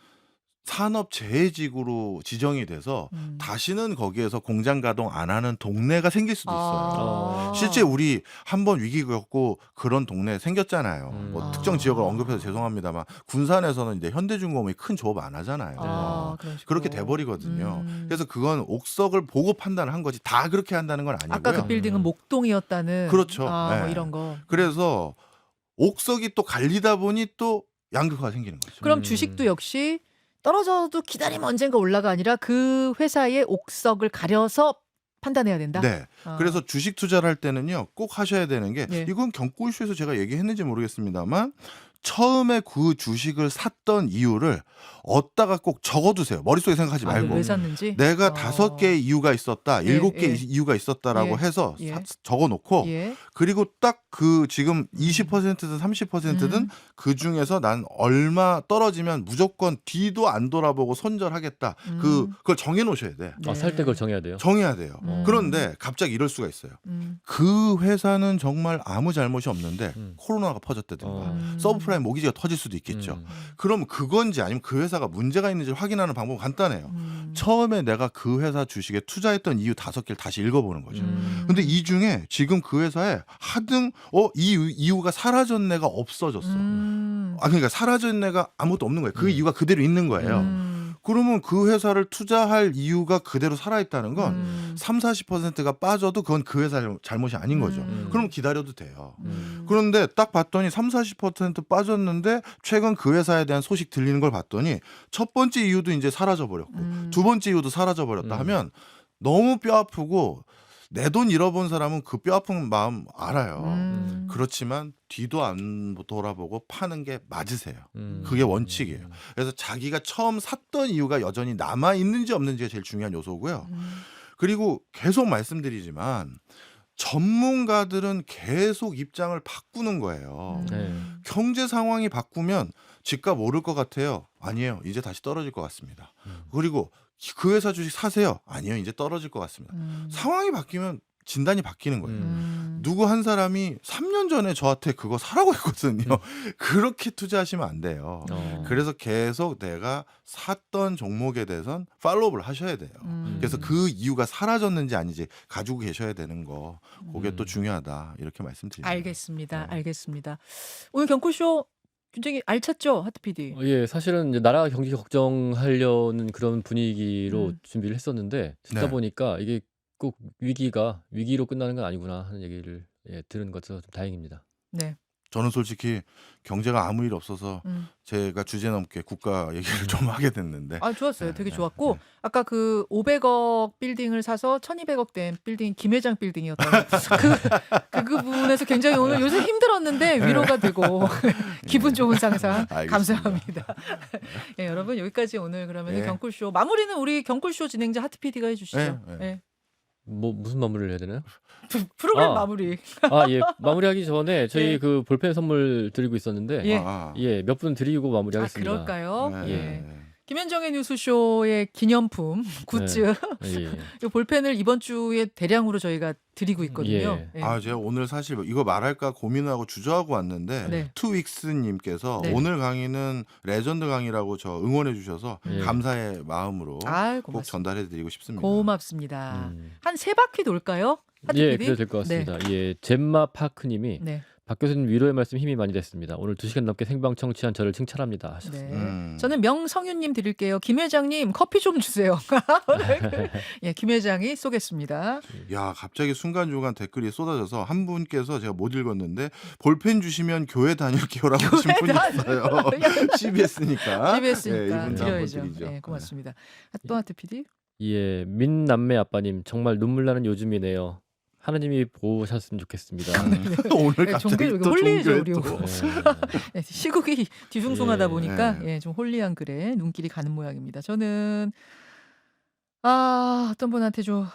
산업재해지구로 지정이 돼서 다시는 거기에서 공장 가동 안 하는 동네가 생길 수도 있어요. 실제 우리 한번 위기 겪고 그런 동네 생겼잖아요. 뭐 특정 지역을 언급해서 죄송합니다만 군산에서는 이제 현대중공업이 큰 조업 안 하잖아요. 그렇게 돼버리거든요. 그래서 그건 옥석을 보고 판단한 거지 다 그렇게 한다는 건 아니고요. 아까 그 빌딩은 목동이었다는. 그렇죠. 뭐 네. 이런 거. 그래서 옥석이 또 갈리다 보니 또 양극화가 생기는 거죠. 그럼 주식도 역시 떨어져도 기다리면 언젠가 올라가 아니라 그 회사의 옥석을 가려서 판단해야 된다. 네. 그래서 주식 투자를 할 때는요, 꼭 하셔야 되는 게 예. 이건 경고이슈에서 제가 얘기했는지 모르겠습니다만 처음에 그 주식을 샀던 이유를 얻다가 꼭 적어두세요. 머릿속에 생각하지 말고. 왜 샀는지. 내가 5개의 이유가 있었다, 예, 7개의 예. 이유가 있었다라고 예, 해서 예. 적어놓고 예. 그리고 딱 그 지금 20%든 30%든 그 중에서 난 얼마 떨어지면 무조건 뒤도 안 돌아보고 손절하겠다. 그걸 정해놓으셔야 돼. 네. 살 때 그걸 정해야 돼요. 정해야 돼요. 그런데 갑자기 이럴 수가 있어요. 그 회사는 정말 아무 잘못이 없는데 코로나가 퍼졌다든가 서브프라임 모기지가 터질 수도 있겠죠. 그럼 그건지 아니면 그 회사가 문제가 있는지 확인하는 방법은 간단해요. 처음에 내가 그 회사 주식에 투자했던 이유 5개를 다시 읽어보는 거죠. 근데 이 중에 지금 그 회사에 하등 이 이유가 사라졌네가 없어졌어. 그러니까 사라졌네가 아무것도 없는 거예요. 그 이유가 그대로 있는 거예요. 그러면 그 회사를 투자할 이유가 그대로 살아있다는 건 30-40%가 빠져도 그건 그 회사 잘못이 아닌 거죠. 그럼 기다려도 돼요. 그런데 딱 봤더니 30-40% 빠졌는데 최근 그 회사에 대한 소식 들리는 걸 봤더니 첫 번째 이유도 이제 사라져 버렸고 두 번째 이유도 사라져 버렸다 하면 너무 뼈 아프고 내 돈 잃어본 사람은 그 뼈 아픈 마음 알아요. 그렇지만 뒤도 안 돌아보고 파는 게 맞으세요. 그게 원칙이에요. 그래서 자기가 처음 샀던 이유가 여전히 남아 있는지 없는지가 제일 중요한 요소고요. 그리고 계속 말씀드리지만 전문가들은 계속 입장을 바꾸는 거예요. 네. 경제 상황이 바꾸면 집값 오를 것 같아요. 아니에요. 이제 다시 떨어질 것 같습니다. 그리고 그 회사 주식 사세요. 아니요. 이제 떨어질 것 같습니다. 상황이 바뀌면 진단이 바뀌는 거예요. 누구 한 사람이 3년 전에 저한테 그거 사라고 했거든요. 그렇게 투자하시면 안 돼요. 그래서 계속 내가 샀던 종목에 대해선 팔로우를 하셔야 돼요. 그래서 그 이유가 사라졌는지 아닌지 가지고 계셔야 되는 거. 그게 또 중요하다. 이렇게 말씀드립니다. 알겠습니다. 알겠습니다. 오늘 경쿠쇼 굉장히 알찼죠, 하트 PD. 예, 사실은 이제 나라 경기 걱정하려는 그런 분위기로 준비를 했었는데 듣다 네. 보니까 이게 꼭 위기로 끝나는 건 아니구나 하는 얘기를 들은 것도 좀 다행입니다. 네. 저는 솔직히 경제가 아무 일 없어서 제가 주제넘게 국가 얘기를 좀 하게 됐는데. 아, 좋았어요. 되게 좋았고 네. 아까 그 500억 빌딩을 사서 1200억 된 빌딩 김 회장 빌딩이었던 그 부분에서 굉장히 오늘 요새 힘들었는데 위로가 되고 기분 좋은 상상 알겠습니다. 감사합니다. 예, 여러분 여기까지 오늘 그러면 네. 경꿀쇼 마무리는 우리 경꿀쇼 진행자 하트 PD가 해주시죠. 네, 네. 예. 뭐 무슨 마무리를 해야 되나요? 프로그램 아. 마무리. 예. 마무리하기 전에 저희 예. 그 볼펜 선물 드리고 있었는데 예. 몇 분 드리고 아, 마무리하겠습니다. 그럴까요? 네. 예. 김현정의 뉴스쇼의 기념품 굿즈 예. 이 볼펜을 이번 주에 대량으로 저희가 드리고 있거든요. 예. 예. 아, 제가 오늘 사실 이거 말할까 고민하고 주저하고 왔는데 네. 투윅스님께서 네. 오늘 강의는 레전드 강의라고 저 응원해 주셔서 예. 감사의 마음으로 아이, 꼭 고맙습니다. 전달해 드리고 싶습니다. 고맙습니다. 음. 한 세 바퀴 돌까요? 하트 예, PD? 그래도 될 것 같습니다. 예, 젬마 파크님이 네. 박 교수님 위로의 말씀 힘이 많이 됐습니다. 오늘 2시간 넘게 생방 청취한 저를 칭찬합니다. 하셨습니다. 네. 저는 명성윤님 드릴게요. 김 회장님 커피 좀 주세요. 예, 김 회장이 쏘겠습니다. 야, 갑자기 순간중간 댓글이 쏟아져서 한 분께서 제가 못 읽었는데 볼펜 주시면 교회 다닐게요라고 하신 분이 있어요. CBS니까. CBS니까 이분도 드려야죠. 한번 드리죠. 네, 고맙습니다. 또 하트 PD? 예, 민남매 아빠님 정말 눈물 나는 요즘이네요. 하나님이 보호하셨으면 좋겠습니다. 오늘 네, 갑자기 종교 또 홀리죠, 종교에 우리. 또. 네, 시국이 뒤숭숭하다 예. 보니까 네. 예, 좀 홀리한 글에 눈길이 가는 모양입니다. 저는 어떤 분한테 좀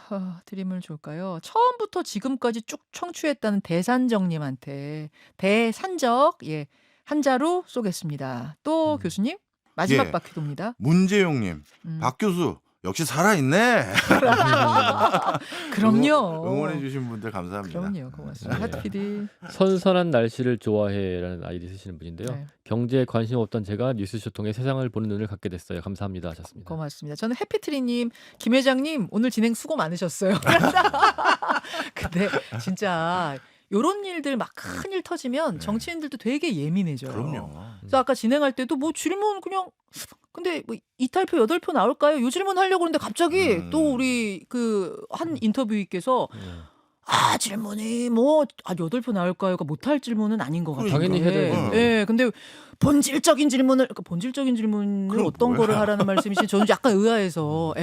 드림을 줄까요? 처음부터 지금까지 쭉 청취했다는 대산정님한테 대산적 한자로 쏘겠습니다. 또 교수님 마지막 예. 바퀴 돕니다. 문재용님, 박 교수 역시 살아있네. 그럼요. 응원해 주신 분들 감사합니다. 그럼요, 고맙습니다. 네. 하트 PD. 선선한 날씨를 좋아해라는 아이디 쓰시는 분인데요. 네. 경제에 관심 없던 제가 뉴스쇼 통해 세상을 보는 눈을 갖게 됐어요. 감사합니다. 하셨습니다. 고맙습니다. 저는 해피트리님, 김 회장님 오늘 진행 수고 많으셨어요. 근데 진짜 요런 일들 막 큰일 터지면 정치인들도 되게 예민해져요. 그럼요. 그래서 아까 진행할 때도 뭐 질문 그냥 근데 뭐 이탈표 8표 나올까요? 요 질문 하려고 그러는데 갑자기 또 우리 그 한 인터뷰이께서 질문이 뭐 8표 나올까요가 못할 질문은 아닌 것 같아요. 당연히 해야 되는 거죠. 예, 근데 본질적인 질문을 그럼 어떤 뭐야? 거를 하라는 말씀이신지 저는 약간 의아해서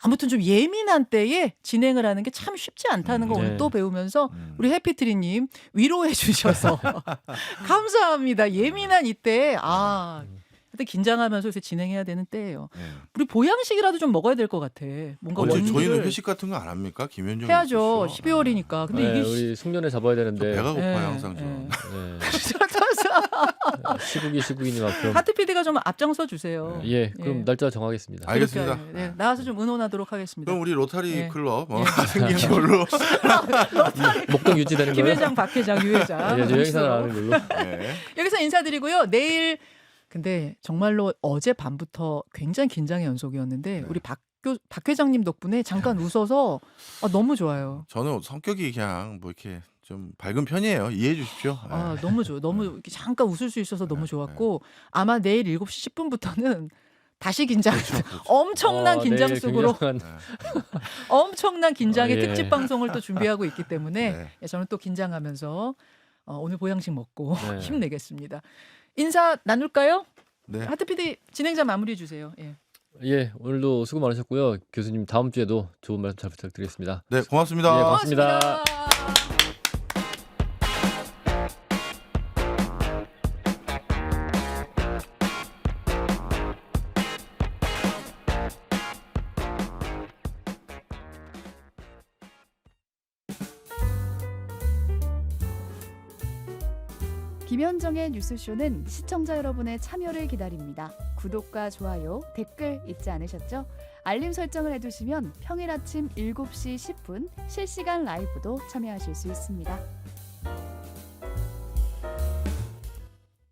아무튼 좀 예민한 때에 진행을 하는 게 참 쉽지 않다는 거 오늘 네. 또 배우면서 우리 해피트리님 위로해 주셔서 감사합니다. 예민한 이때 그때 긴장하면서 요새 진행해야 되는 때예요. 네. 우리 보양식이라도 좀 먹어야 될 것 같아. 뭔가 저희는 원기를 회식 같은 거 안 합니까? 김현정 해야죠. 있으시죠? 12월이니까. 근데 이게 우리 숙련에 잡아야 저 되는데 배가 고파요 예, 항상 저. 시국이 시국이니만큼 하트 PD가 좀 앞장서 주세요. 그럼 예. 날짜 정하겠습니다. 알겠습니다. 그러니까요. 네, 나와서 좀 의논하도록 하겠습니다. 그럼 우리 로타리 예. 클럽 예. 생긴 걸로. 목동 유지되는 김 거예요? 회장, 박 회장, 유 회장. 예, 저 여행사를 하는 걸로. 네. 여기서 인사드리고요. 내일 근데 정말로 어제 밤부터 굉장히 긴장의 연속이었는데 우리 박 회장님 덕분에 잠깐 웃어서 너무 좋아요. 저는 성격이 그냥 뭐 이렇게 좀 밝은 편이에요. 이해해 주십시오. 너무 좋아요. 너무 이렇게 잠깐 웃을 수 있어서 너무 좋았고 아마 내일 7시 10분부터는 다시 긴장. 그렇죠, 그렇죠. 엄청난 긴장 내일 속으로 굉장한 엄청난 긴장의 예. 특집 방송을 또 준비하고 있기 때문에 네. 예, 저는 또 긴장하면서 오늘 보양식 먹고 네. 힘내겠습니다. 인사 나눌까요? 네. 하트 PD 진행자 마무리해 주세요. 예. 예, 오늘도 수고 많으셨고요. 교수님 다음 주에도 좋은 말씀 잘 부탁드리겠습니다. 네, 고맙습니다. 예, 고맙습니다. 고맙습니다. 김현정의 뉴스쇼는 시청자 여러분의 참여를 기다립니다. 구독과 좋아요, 댓글 잊지 않으셨죠? 알림 설정을 해두시면 평일 아침 7시 10분 실시간 라이브도 참여하실 수 있습니다.